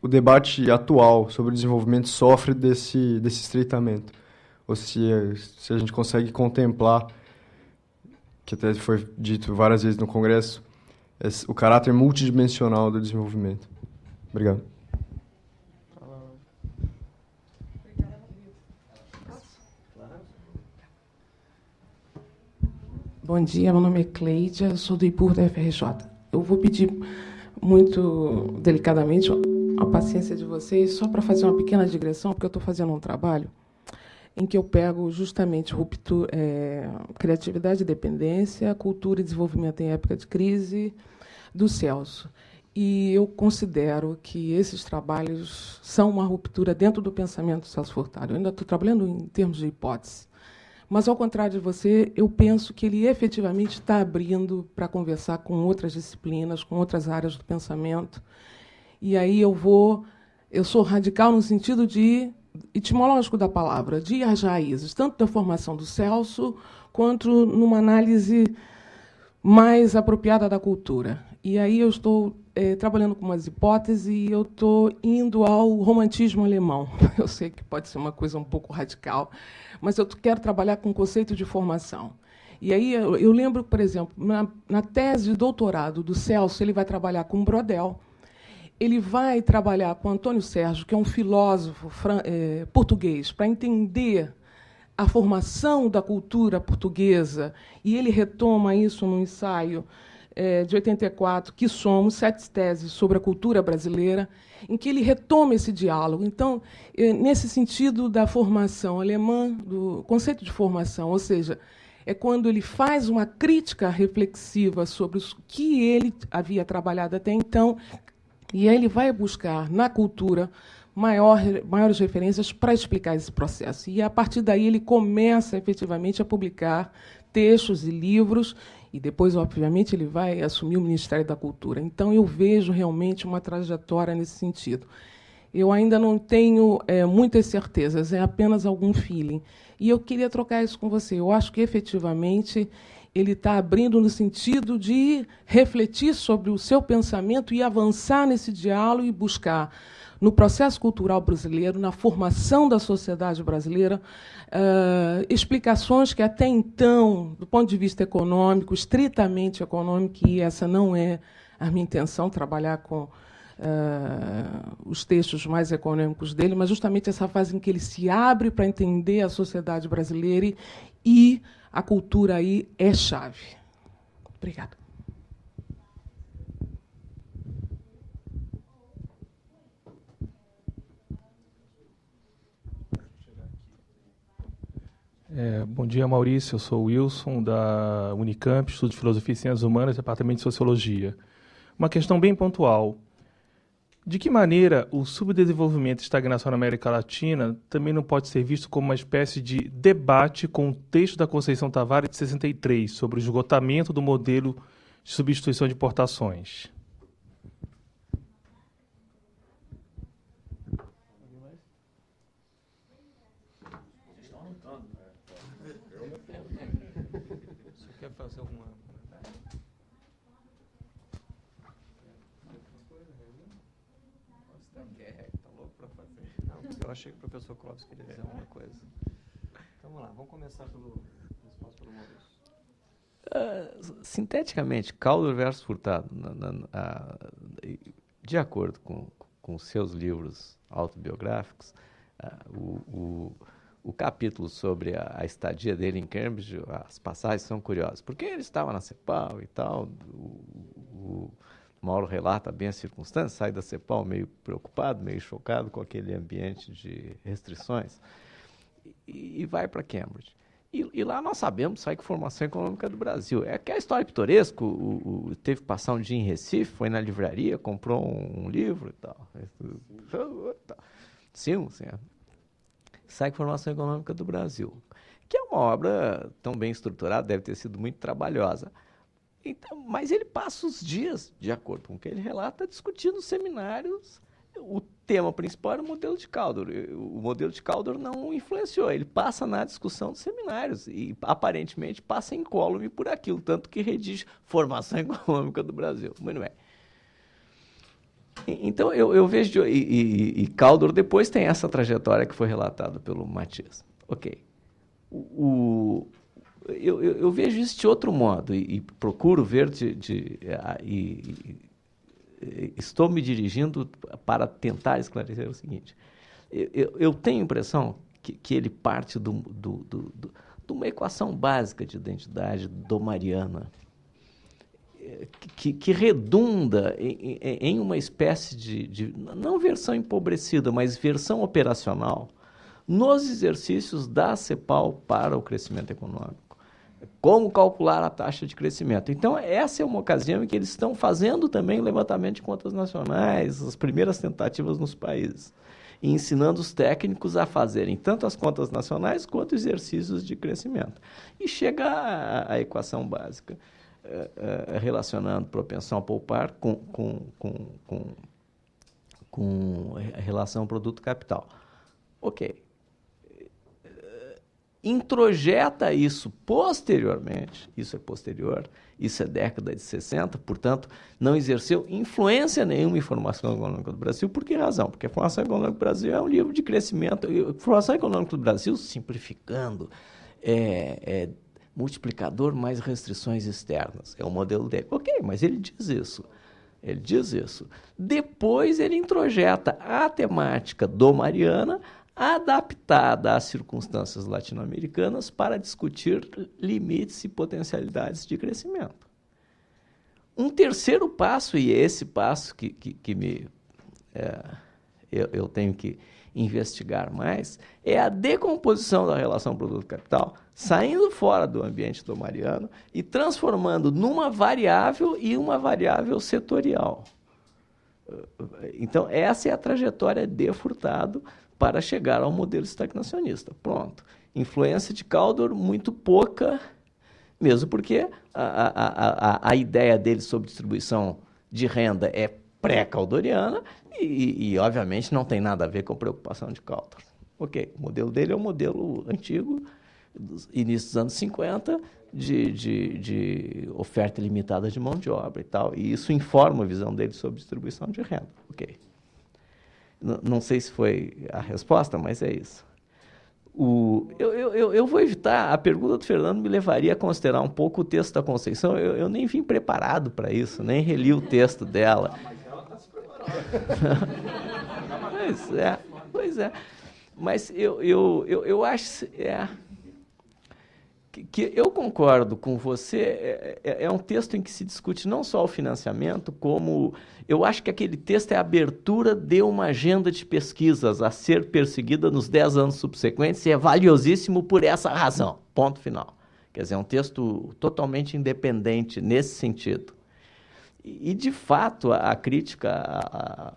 o debate atual sobre o desenvolvimento sofre desse estreitamento, ou se a gente consegue contemplar, que até foi dito várias vezes no Congresso, o caráter multidimensional do desenvolvimento. Obrigado. Bom dia, meu nome é Cleidia, eu sou do IPUR da FRJ. Eu vou pedir muito delicadamente a paciência de vocês, só para fazer uma pequena digressão, porque eu estou fazendo um trabalho em que eu pego justamente criatividade e dependência, cultura e desenvolvimento em época de crise, do Celso. E eu considero que esses trabalhos são uma ruptura dentro do pensamento do Celso Furtado. Eu ainda estou trabalhando em termos de hipótese. Mas, ao contrário de você, eu penso que ele efetivamente está abrindo para conversar com outras disciplinas, com outras áreas do pensamento. E aí eu sou radical no sentido etimológico da palavra, de ir às raízes, tanto da formação do Celso, quanto numa análise mais apropriada da cultura. E aí eu estou trabalhando com umas hipóteses e eu estou indo ao romantismo alemão. Eu sei que pode ser uma coisa um pouco radical, mas eu quero trabalhar com o conceito de formação. E aí eu lembro, por exemplo, na tese de doutorado do Celso, ele vai trabalhar com Brodel, ele vai trabalhar com Antônio Sérgio, que é um filósofo português, para entender a formação da cultura portuguesa, e ele retoma isso no ensaio de 84, que somos 7 teses sobre a cultura brasileira, em que ele retoma esse diálogo. Então, nesse sentido da formação alemã, do conceito de formação, ou seja, é quando ele faz uma crítica reflexiva sobre o que ele havia trabalhado até então, e aí ele vai buscar na cultura maiores referências para explicar esse processo. E, a partir daí, ele começa, efetivamente, a publicar textos e livros, e depois, obviamente, ele vai assumir o Ministério da Cultura. Então, eu vejo realmente uma trajetória nesse sentido. Eu ainda não tenho muitas certezas, é apenas algum feeling. E eu queria trocar isso com você. Eu acho que, efetivamente, ele está abrindo no sentido de refletir sobre o seu pensamento e avançar nesse diálogo e buscar, no processo cultural brasileiro, na formação da sociedade brasileira, explicações que até então, do ponto de vista econômico, estritamente econômico, e essa não é a minha intenção, trabalhar com os textos mais econômicos dele, mas justamente essa fase em que ele se abre para entender a sociedade brasileira e a cultura aí é chave. Obrigada. Bom dia, Maurício. Eu sou o Wilson, da Unicamp, Estudo de Filosofia e Ciências Humanas, Departamento de Sociologia. Uma questão bem pontual. De que maneira o subdesenvolvimento e estagnação na América Latina também não pode ser visto como uma espécie de debate com o texto da Conceição Tavares de 63, sobre o esgotamento do modelo de substituição de importações? Você quer fazer alguma... Eu achei que o professor Clóvis queria dizer alguma coisa. Então, vamos lá, vamos começar pelo Maurício. Sinteticamente, Caldor versus Furtado, de acordo com seus livros autobiográficos, o capítulo sobre a estadia dele em Cambridge, as passagens são curiosas, porque ele estava na CEPAL e tal, o Mauro relata bem as circunstâncias, sai da CEPAL meio preocupado, meio chocado com aquele ambiente de restrições, e vai para Cambridge. E lá nós sabemos, sai com formação econômica do Brasil. É que a história pitoresca, teve que passar um dia em Recife, foi na livraria, comprou um livro e tal. Sim. Sai com formação econômica do Brasil, que é uma obra tão bem estruturada, deve ter sido muito trabalhosa. Então, mas ele passa os dias, de acordo com o que ele relata, discutindo seminários. O tema principal era o modelo de Caldor. O modelo de Caldor não influenciou. Ele passa na discussão dos seminários e, aparentemente, passa incólume por aquilo, tanto que redige Formação Econômica do Brasil. Muito bem. Então, eu vejo... E Caldor depois tem essa trajetória que foi relatada pelo Matias. Ok. Eu vejo isso de outro modo e procuro ver estou me dirigindo para tentar esclarecer o seguinte. Eu tenho a impressão que ele parte de uma equação básica de identidade domariana que redunda em uma espécie de não versão empobrecida, mas versão operacional nos exercícios da CEPAL para o crescimento econômico. Como calcular a taxa de crescimento. Então, essa é uma ocasião em que eles estão fazendo também levantamento de contas nacionais, as primeiras tentativas nos países, e ensinando os técnicos a fazerem tanto as contas nacionais quanto exercícios de crescimento. E chega à equação básica, relacionando propensão a poupar com relação produto-capital. Ok. introjeta isso posteriormente, isso é posterior, isso é década de 60, portanto, não exerceu influência nenhuma em Formação Econômica do Brasil. Por que razão? Porque a Formação Econômica do Brasil é um livro de crescimento. A Formação Econômica do Brasil, simplificando, é multiplicador mais restrições externas. É o modelo dele. Ok, mas ele diz isso. Ele diz isso. Depois ele introjeta a temática do Mariana, adaptada às circunstâncias latino-americanas, para discutir limites e potencialidades de crescimento. Um terceiro passo, e é esse passo eu tenho que investigar mais, é a decomposição da relação produto-capital, saindo fora do ambiente do Mariano e transformando numa variável e uma variável setorial. Então, essa é a trajetória de Furtado para chegar ao modelo estagnacionista. Pronto. Influência de Kaldor, muito pouca, mesmo porque a ideia dele sobre distribuição de renda é pré-caldoriana e, obviamente, não tem nada a ver com a preocupação de Kaldor. Ok, o modelo dele é um modelo antigo, início dos anos 50, de oferta ilimitada de mão de obra e tal, e isso informa a visão dele sobre distribuição de renda. Ok. Não sei se foi a resposta, mas é isso. Eu vou evitar, a pergunta do Fernando me levaria a considerar um pouco o texto da Conceição. Eu nem vim preparado para isso, nem reli o texto dela. Mas ela está se preparando. Pois é. Mas eu acho que eu concordo com você. É um texto em que se discute não só o financiamento, como eu acho que aquele texto é a abertura de uma agenda de pesquisas a ser perseguida nos 10 anos subsequentes e é valiosíssimo por essa razão. Ponto final. Quer dizer, é um texto totalmente independente nesse sentido. E de fato, a crítica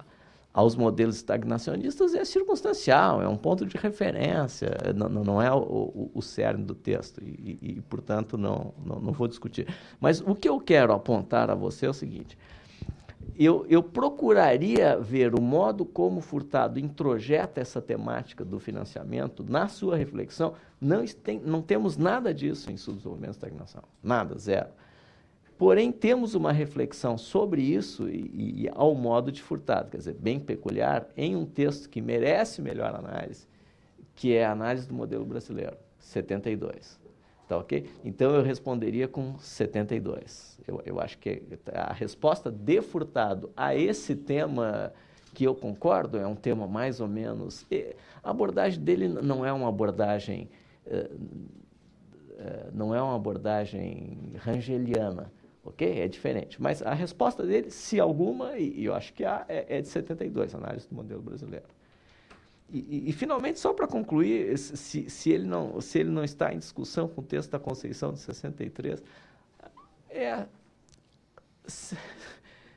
aos modelos estagnacionistas é circunstancial, é um ponto de referência, não é o cerne do texto e portanto, não vou discutir. Mas o que eu quero apontar a você é o seguinte: eu procuraria ver o modo como Furtado introjeta essa temática do financiamento na sua reflexão. Não temos nada disso em Subdesenvolvimento e Estagnação, nada, zero. Porém, temos uma reflexão sobre isso e ao modo de Furtado, quer dizer, bem peculiar, em um texto que merece melhor análise, que é a análise do modelo brasileiro, 72. Tá ok? Então, eu responderia com 72. Eu acho que a resposta de Furtado a esse tema, que eu concordo, é um tema mais ou menos... A abordagem dele não é uma abordagem... não é uma abordagem rangeliana. Ok? É diferente. Mas a resposta dele, se alguma, e eu acho que é de 72, análise do modelo brasileiro. E finalmente, só para concluir, se ele não está em discussão com o texto da Conceição de 63,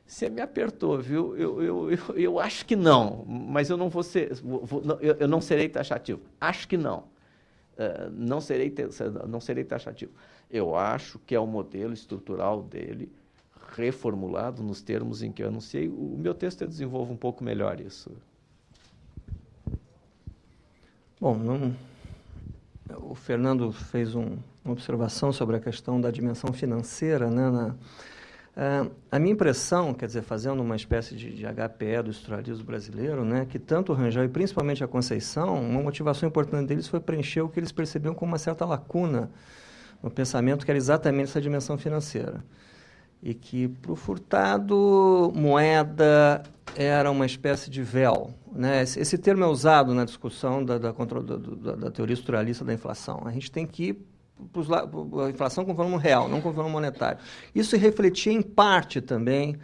você me apertou, viu? Eu acho que não, mas eu não vou ser, eu não serei taxativo. Acho que não. Não serei taxativo. Eu acho que é o modelo estrutural dele, reformulado nos termos em que eu anunciei. O meu texto eu desenvolvo um pouco melhor isso. Bom, o Fernando fez uma observação sobre a questão da dimensão financeira, né? A minha impressão, quer dizer, fazendo uma espécie de HPE do estruturalismo brasileiro, né, que tanto o Rangel e principalmente a Conceição, uma motivação importante deles foi preencher o que eles percebiam como uma certa lacuna no pensamento, que era exatamente essa dimensão financeira. E que, para o Furtado, moeda era uma espécie de véu, né? Esse termo é usado na discussão da teoria estruturalista da inflação. A gente tem que ir a inflação com volume real, não com volume monetário. Isso se refletia em parte também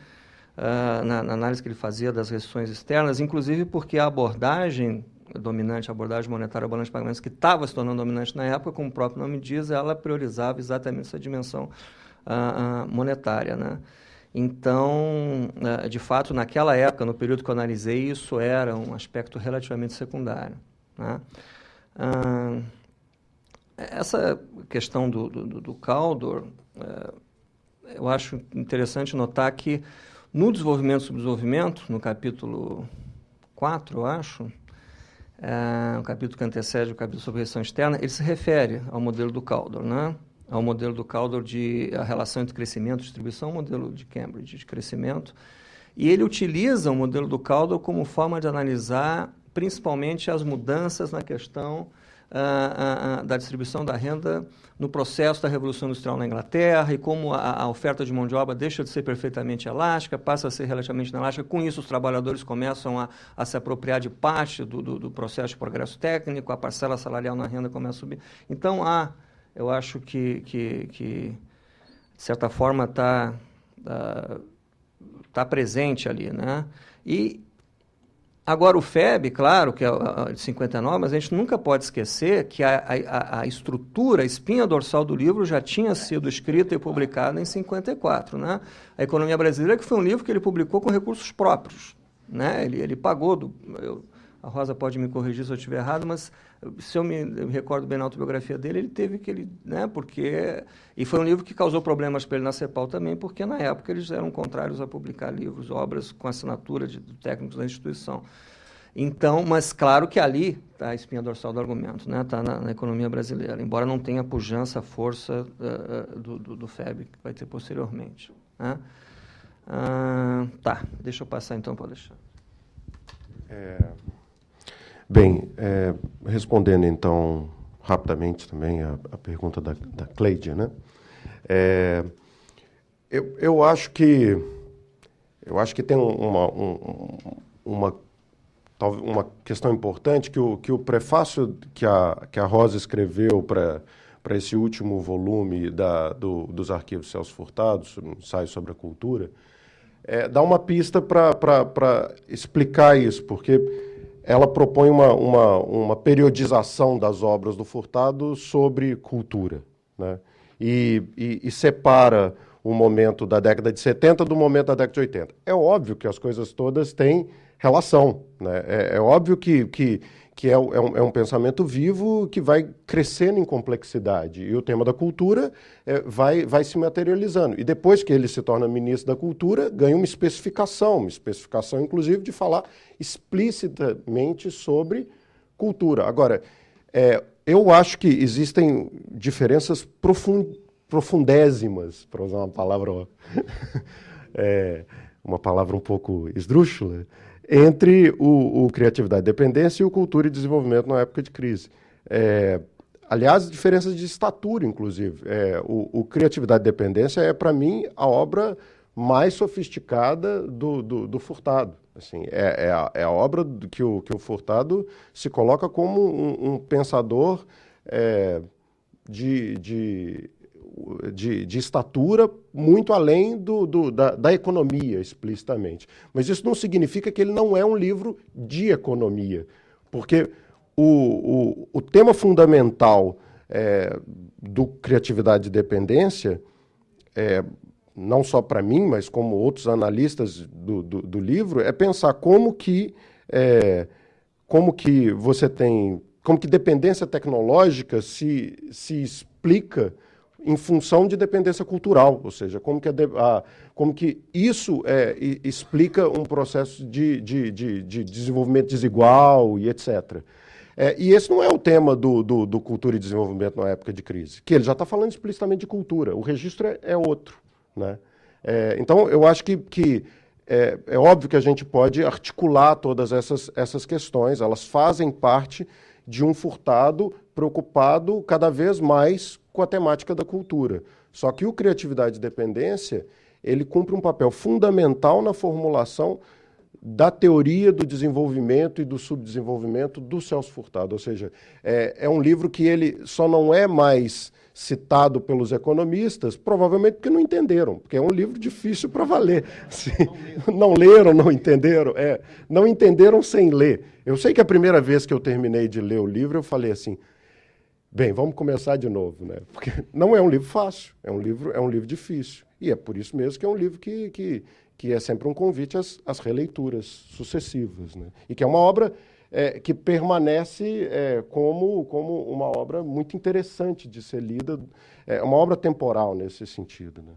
na análise que ele fazia das restrições externas, inclusive porque a abordagem dominante, a abordagem monetária, a balança de pagamentos, que estava se tornando dominante na época, como o próprio nome diz, ela priorizava exatamente essa dimensão monetária, né? Então, de fato, naquela época, no período que eu analisei, isso era um aspecto relativamente secundário, né? Essa questão do Kaldor, eu acho interessante notar que no desenvolvimento e subdesenvolvimento, no capítulo 4, eu acho, um capítulo que antecede o capítulo sobre gestão externa, ele se refere ao modelo do Caldor, né? Ao modelo do Caldor de a relação entre crescimento e distribuição, o modelo de Cambridge de crescimento. E ele utiliza o modelo do Caldor como forma de analisar principalmente as mudanças na questão da distribuição da renda no processo da Revolução Industrial na Inglaterra e como a oferta de mão de obra deixa de ser perfeitamente elástica, passa a ser relativamente inelástica. Com isso, os trabalhadores começam a se apropriar de parte do processo de progresso técnico, a parcela salarial na renda começa a subir. Então, eu acho que de certa forma, está presente ali, né? E agora o FEB, claro, que é de 59, mas a gente nunca pode esquecer que a estrutura, a espinha dorsal do livro já tinha sido escrita e publicada em 54, né? A Economia Brasileira, que foi um livro que ele publicou com recursos próprios, né? Ele pagou, a Rosa pode me corrigir se eu estiver errado, mas se eu me recordo bem na autobiografia dele, ele teve que né? E foi um livro que causou problemas para ele na CEPAL também, porque na época eles eram contrários a publicar livros, obras com assinatura de técnicos da instituição. Então, mas claro que ali está a espinha dorsal do argumento, né? Está na economia brasileira, embora não tenha a pujança, a força do FEB, que vai ter posteriormente, né? Tá, deixa eu passar então para o Alexandre. Bem, respondendo então rapidamente também a pergunta da Cleide, né? Eu acho que tem uma questão importante que o prefácio que a Rosa escreveu para esse último volume dos arquivos Celso Furtado, um ensaio sobre a cultura, dá uma pista para explicar isso, porque ela propõe uma periodização das obras do Furtado sobre cultura, né? E separa o momento da década de 70 do momento da década de 80. É óbvio que as coisas todas têm relação, né? É óbvio que é um pensamento vivo que vai crescendo em complexidade. E o tema da cultura vai se materializando. E depois que ele se torna ministro da Cultura, ganha uma especificação inclusive de falar explicitamente sobre cultura. Agora, eu acho que existem diferenças profundésimas, para usar uma palavra, uma palavra um pouco esdrúxula, entre o Criatividade e Dependência e o Cultura e Desenvolvimento na época de crise. Aliás, diferenças de estatura, inclusive. O Criatividade e Dependência para mim, a obra mais sofisticada do Furtado. Assim, é a obra que o Furtado se coloca como um pensador de estatura muito além da economia, explicitamente. Mas isso não significa que ele não é um livro de economia, porque o tema fundamental do Criatividade e Dependência, não só para mim, mas como outros analistas do livro, é pensar como que dependência tecnológica se explica em função de dependência cultural, ou seja, como que isso explica um processo de desenvolvimento desigual e etc. E esse não é o tema do Cultura e Desenvolvimento na época de crise, que ele já está falando explicitamente de cultura, o registro é outro, né? Então, eu acho que é óbvio que a gente pode articular todas essas questões, elas fazem parte de um Furtado preocupado cada vez mais com a temática da cultura. Só que o Criatividade e Dependência, ele cumpre um papel fundamental na formulação da teoria do desenvolvimento e do subdesenvolvimento do Celso Furtado. Ou seja, é um livro que ele só não é mais citado pelos economistas, provavelmente porque não entenderam, porque é um livro difícil para valer. Não leram, não entenderam. Não entenderam sem ler. Eu sei que a primeira vez que eu terminei de ler o livro, eu falei assim, bem, vamos começar de novo, né? Porque não é um livro fácil, é um livro difícil. E é por isso mesmo que é um livro que é sempre um convite às releituras sucessivas, né? E que é uma obra que permanece como uma obra muito interessante de ser lida, uma obra temporal nesse sentido, né?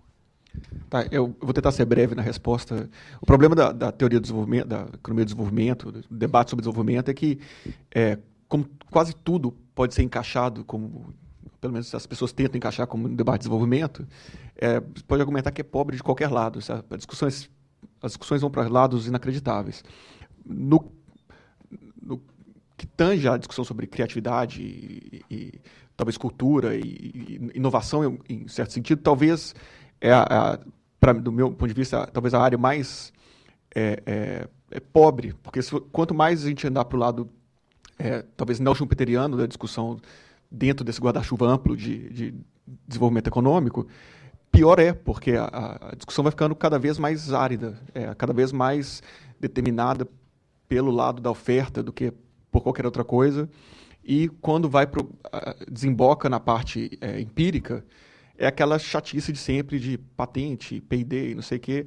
Tá, eu vou tentar ser breve na resposta. O problema da teoria do desenvolvimento, da economia do desenvolvimento, do debate sobre desenvolvimento, é que como quase tudo pode ser encaixado como, pelo menos as pessoas tentam encaixar como um debate de desenvolvimento, pode argumentar que é pobre de qualquer lado. As discussões vão para lados inacreditáveis. No que tange a discussão sobre criatividade e talvez cultura e inovação, em certo sentido, talvez do meu ponto de vista, talvez a área mais pobre, porque quanto mais a gente andar para o lado talvez neo-schumpeteriano da discussão dentro desse guarda-chuva amplo de desenvolvimento econômico, pior porque a discussão vai ficando cada vez mais árida, cada vez mais determinada pelo lado da oferta do que por qualquer outra coisa, e quando desemboca na parte empírica, é aquela chatice de sempre de patente, P&D e não sei o quê,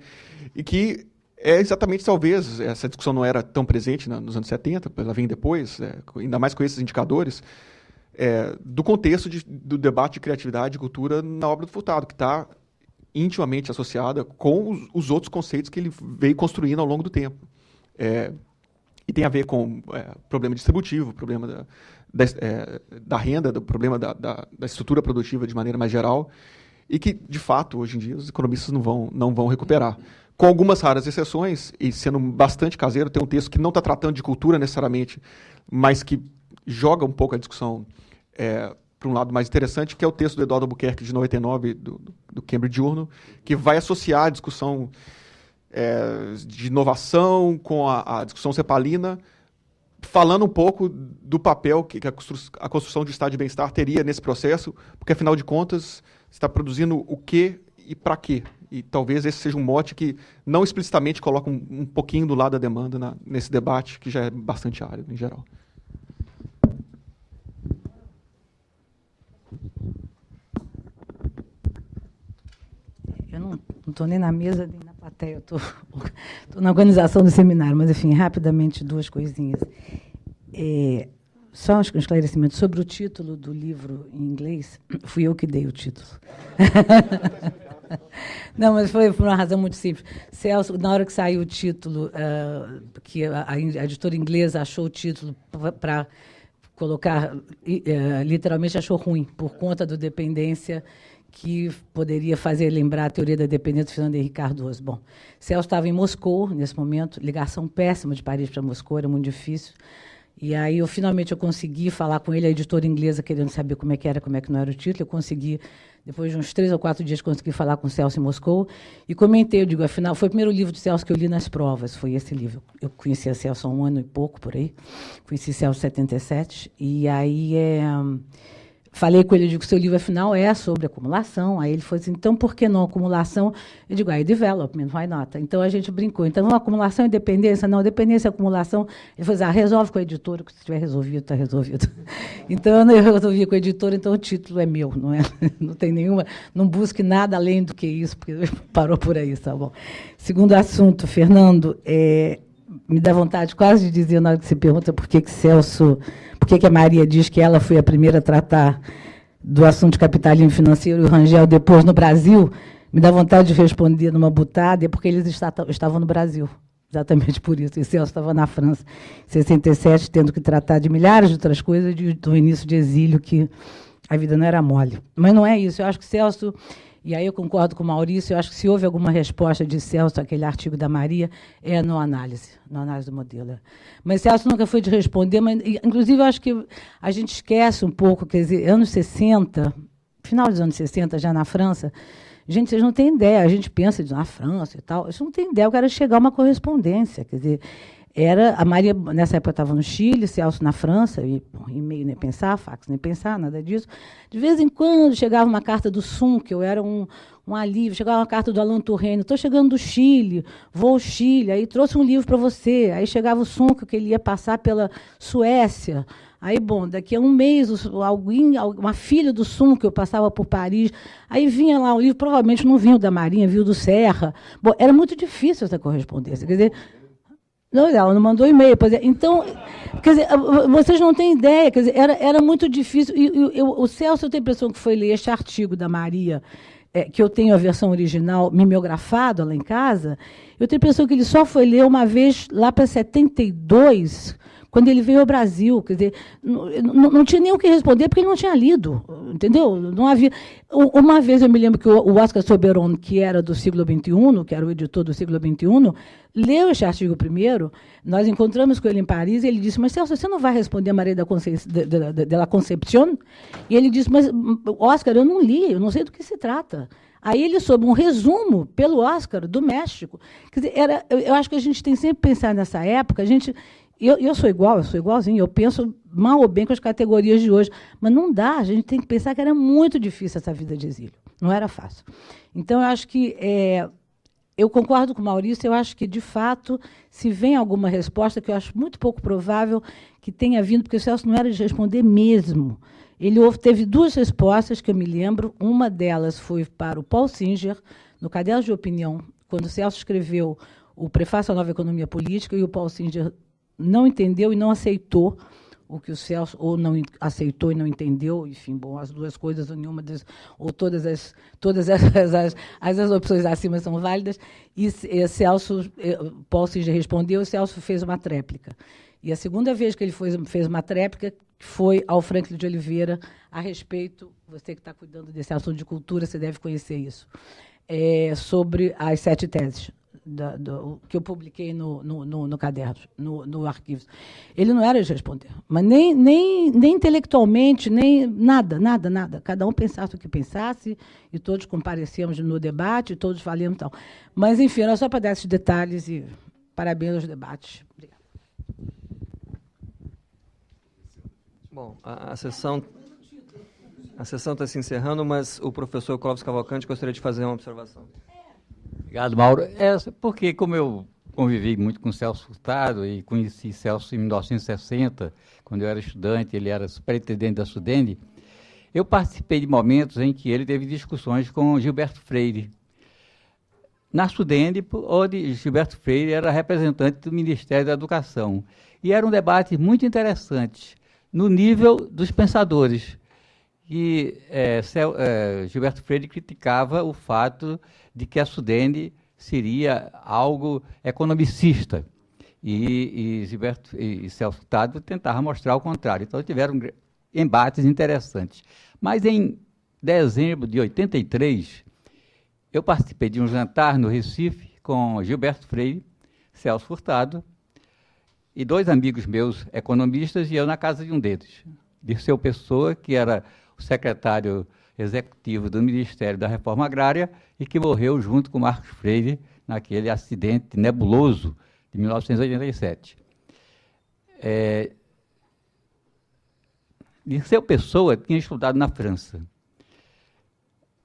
e que é exatamente, talvez, essa discussão não era tão presente nos anos 70, ela vem depois, ainda mais com esses indicadores, do contexto do debate de criatividade e cultura na obra do Furtado, que está intimamente associada com os outros conceitos que ele veio construindo ao longo do tempo. E tem a ver com problema distributivo, problema da renda, do problema da estrutura produtiva de maneira mais geral, e que, de fato, hoje em dia, os economistas não vão recuperar. Com algumas raras exceções, e sendo bastante caseiro, tem um texto que não está tratando de cultura necessariamente, mas que joga um pouco a discussão para um lado mais interessante, que é o texto do Eduardo Albuquerque, de 99, do Cambridge Journal, que vai associar a discussão de inovação com a discussão cepalina, falando um pouco do papel que a construção de estado de bem-estar teria nesse processo, porque, afinal de contas, você está produzindo o quê e para quê. E talvez esse seja um mote que não explicitamente coloca um pouquinho do lado da demanda nesse debate, que já é bastante árido em geral. Eu não estou nem na mesa, nem na plateia, eu estou na organização do seminário, mas, enfim, rapidamente, duas coisinhas. Só um esclarecimento sobre o título do livro em inglês. Fui eu que dei o título. Não, mas foi por uma razão muito simples. Celso, na hora que saiu o título, que a editora inglesa achou o título para colocar, literalmente achou ruim, por conta do dependência, que poderia fazer lembrar a teoria da dependência do Fernando Henrique Cardoso. Bom, Celso estava em Moscou, nesse momento, ligação péssima de Paris para Moscou, era muito difícil. E aí, finalmente, eu consegui falar com ele, a editora inglesa, querendo saber como é que não era o título. Eu consegui, depois de uns 3 ou 4 dias, consegui falar com o Celso em Moscou. E comentei, eu digo, afinal, foi o primeiro livro do Celso que eu li nas provas, foi esse livro. Eu conhecia Celso há 1 ano e pouco, por aí. Conheci Celso em 77. E aí, falei com ele, eu digo, seu livro, afinal, é sobre acumulação. Aí ele falou assim, então, por que não acumulação? Eu digo, development, why not? Então, a gente brincou. Então, acumulação e dependência? Não, dependência e acumulação. Ele falou assim, resolve com a editora, que se tiver resolvido, está resolvido. Então, eu resolvi com a editora, então o título é meu, não é? Não tem nenhuma, não busque nada além do que isso, porque parou por aí, tá bom. Segundo assunto, Fernando, me dá vontade quase de dizer, na hora que você pergunta por que a Maria diz que ela foi a primeira a tratar do assunto de capitalismo financeiro e o Rangel depois no Brasil, me dá vontade de responder numa butada, porque eles estavam no Brasil, exatamente por isso. E Celso estava na França, em 67, tendo que tratar de milhares de outras coisas, do início de exílio, que a vida não era mole. Mas não é isso, eu acho que Celso... E aí eu concordo com o Maurício, eu acho que se houve alguma resposta de Celso àquele artigo da Maria, no análise do modelo. Mas Celso nunca foi de responder, mas, inclusive, eu acho que a gente esquece um pouco, quer dizer, anos 60, final dos anos 60, já na França, gente, vocês não têm ideia, a gente pensa na França e tal, vocês não têm ideia, eu quero chegar a uma correspondência, quer dizer, a Maria, nessa época, estava no Chile, Celso na França, e-mail nem pensar, fax nem pensar, nada disso. De vez em quando chegava uma carta do SUM, que eu era um alívio, chegava uma carta do Alain Touraine, estou chegando do Chile, vou ao Chile, aí trouxe um livro para você, aí chegava o SUM, que ele ia passar pela Suécia, aí, bom, daqui a um mês, uma filha do SUM, que eu passava por Paris, aí vinha lá o livro, provavelmente não vinha o da Marinha, vinha o do Serra. Bom, era muito difícil essa correspondência, quer dizer... Não, ela não mandou e-mail. Então, quer dizer, vocês não têm ideia, quer dizer, era muito difícil. O Celso, eu tenho a impressão que foi ler este artigo da Maria, que eu tenho a versão original mimeografada lá em casa, eu tenho a impressão que ele só foi ler uma vez lá para 72, quando ele veio ao Brasil. Quer dizer, não tinha nem o que responder, porque ele não tinha lido, entendeu? Não havia. Uma vez eu me lembro que o Oscar Soberon, que era do Siglo XXI, que era o editor do Siglo XXI, leu esse artigo primeiro, nós encontramos com ele em Paris, e ele disse, mas, Celso, você não vai responder a Maria de la Concepción? E ele disse, mas, Oscar, eu não li, eu não sei do que se trata. Aí ele soube um resumo pelo Oscar do México. Quer dizer, eu acho que a gente tem sempre que pensar nessa época, eu sou igualzinho, eu penso mal ou bem com as categorias de hoje, mas não dá, a gente tem que pensar que era muito difícil essa vida de exílio, não era fácil. Então, eu acho que, eu concordo com o Maurício, eu acho que, de fato, se vem alguma resposta, que eu acho muito pouco provável que tenha vindo, porque o Celso não era de responder mesmo. Teve duas respostas que eu me lembro, uma delas foi para o Paul Singer, no Caderno de Opinião, quando o Celso escreveu o Prefácio à Nova Economia Política, e o Paul Singer não entendeu e não aceitou o que o Celso, ou não aceitou e não entendeu, enfim, bom, as duas coisas, ou nenhuma das, ou todas as opções acima são válidas, e Paul Singer respondeu, e Celso fez uma tréplica. E a segunda vez que ele fez uma tréplica foi ao Franklin de Oliveira, a respeito, você que está cuidando desse assunto de cultura, você deve conhecer isso, sobre as 7 teses. Que eu publiquei no caderno, no arquivo. Ele não era de responder, mas nem intelectualmente, nem nada. Cada um pensasse o que pensasse, e todos comparecíamos no debate, todos falamos e tal. Mas, enfim, era só para dar esses detalhes, e parabéns aos debates. Obrigada. Bom, a sessão está se encerrando, mas o professor Clóvis Cavalcante gostaria de fazer uma observação. Obrigado, Mauro. Porque, como eu convivi muito com o Celso Furtado e conheci Celso em 1960, quando eu era estudante, ele era superintendente da Sudene, eu participei de momentos em que ele teve discussões com Gilberto Freire. Na Sudene, onde Gilberto Freire era representante do Ministério da Educação. E era um debate muito interessante, no nível dos pensadores. E Gilberto Freire criticava o fato de que a Sudene seria algo economicista, e Celso Furtado tentavam mostrar o contrário. Então, tiveram embates interessantes. Mas, em dezembro de 83, eu participei de um jantar no Recife com Gilberto Freire, Celso Furtado, e 2 amigos meus economistas, e eu na casa de um deles, Dirceu Pessoa, que era o secretário executivo do Ministério da Reforma Agrária e que morreu junto com Marcos Freire naquele acidente nebuloso de 1987. Dirceu Pessoa tinha estudado na França,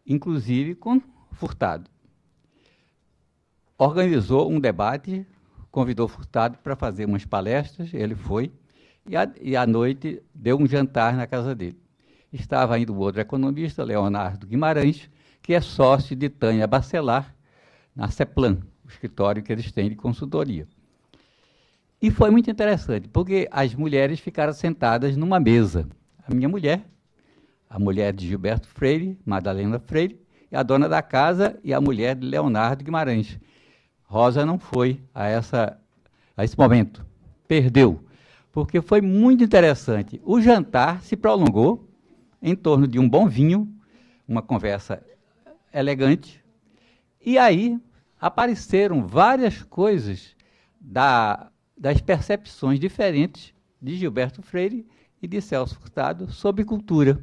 inclusive com Furtado. Organizou um debate, convidou Furtado para fazer umas palestras, ele foi, e à noite deu um jantar na casa dele. Estava ainda o outro economista, Leonardo Guimarães, que é sócio de Tânia Bacelar, na CEPLAN, o escritório que eles têm de consultoria. E foi muito interessante, porque as mulheres ficaram sentadas numa mesa. A minha mulher, a mulher de Gilberto Freire, Madalena Freire, e a dona da casa e a mulher de Leonardo Guimarães. Rosa não foi a esse momento, perdeu, porque foi muito interessante. O jantar se prolongou em torno de um bom vinho, uma conversa elegante, e aí apareceram várias coisas das percepções diferentes de Gilberto Freire e de Celso Furtado sobre cultura.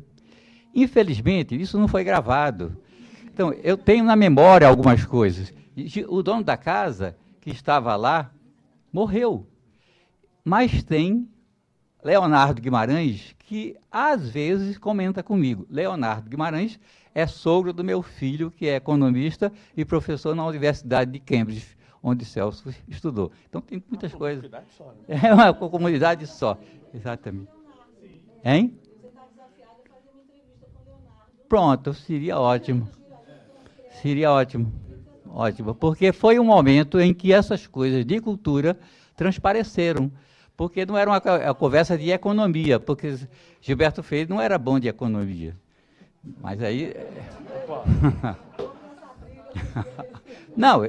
Infelizmente, isso não foi gravado. Então, eu tenho na memória algumas coisas. O dono da casa, que estava lá, morreu. Mas tem Leonardo Guimarães, que às vezes comenta comigo. Leonardo Guimarães é sogro do meu filho, que é economista e professor na Universidade de Cambridge, onde Celso estudou. Então, tem muitas coisas. Uma comunidade só, né? É uma comunidade só, exatamente. Hein? Você está desafiado a fazer uma entrevista com o Leonardo. Pronto, seria ótimo. Seria ótimo. Ótimo, porque foi um momento em que essas coisas de cultura transpareceram, porque não era uma conversa de economia, porque Gilberto Freire não era bom de economia. Mas aí... Não,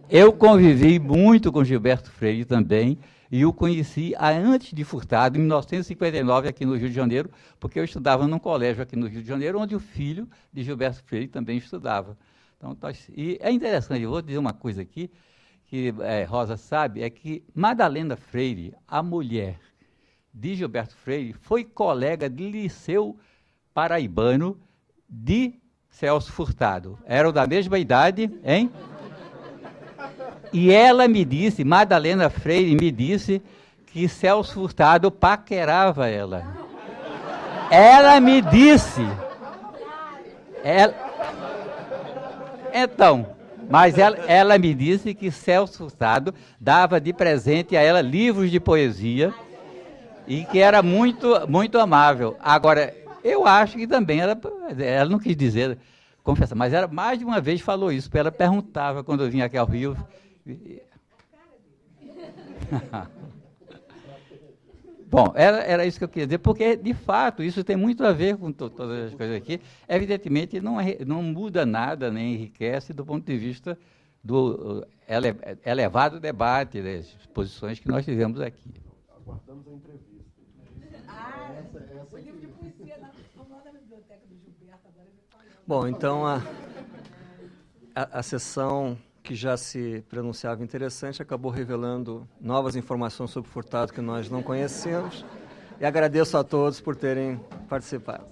eu convivi muito com Gilberto Freire também, e o conheci antes de Furtado, em 1959, aqui no Rio de Janeiro, porque eu estudava num colégio aqui no Rio de Janeiro, onde o filho de Gilberto Freire também estudava. Então, e é interessante, eu vou dizer uma coisa aqui, que Rosa sabe, é que Madalena Freire, a mulher de Gilberto Freire, foi colega de liceu paraibano de Celso Furtado. Eram da mesma idade, hein? E ela me disse, Madalena Freire me disse, que Celso Furtado paquerava ela. Ela me disse. Então, mas ela me disse que Celso Furtado dava de presente a ela livros de poesia e que era muito, muito amável. Agora, eu acho que também ela não quis dizer, confessa, mas ela mais de uma vez falou isso, porque ela perguntava quando eu vinha aqui ao Rio. Bom, era isso que eu queria dizer, porque, de fato, isso tem muito a ver com todas as coisas aqui. Evidentemente, não muda nada, nem enriquece do ponto de vista do elevado debate das posições que nós tivemos aqui. Aguardamos a entrevista. O livro de poesia lá da biblioteca do Gilberto, agora me falou. Bom, então a sessão que já se pronunciava interessante acabou revelando novas informações sobre Furtado que nós não conhecemos. E agradeço a todos por terem participado.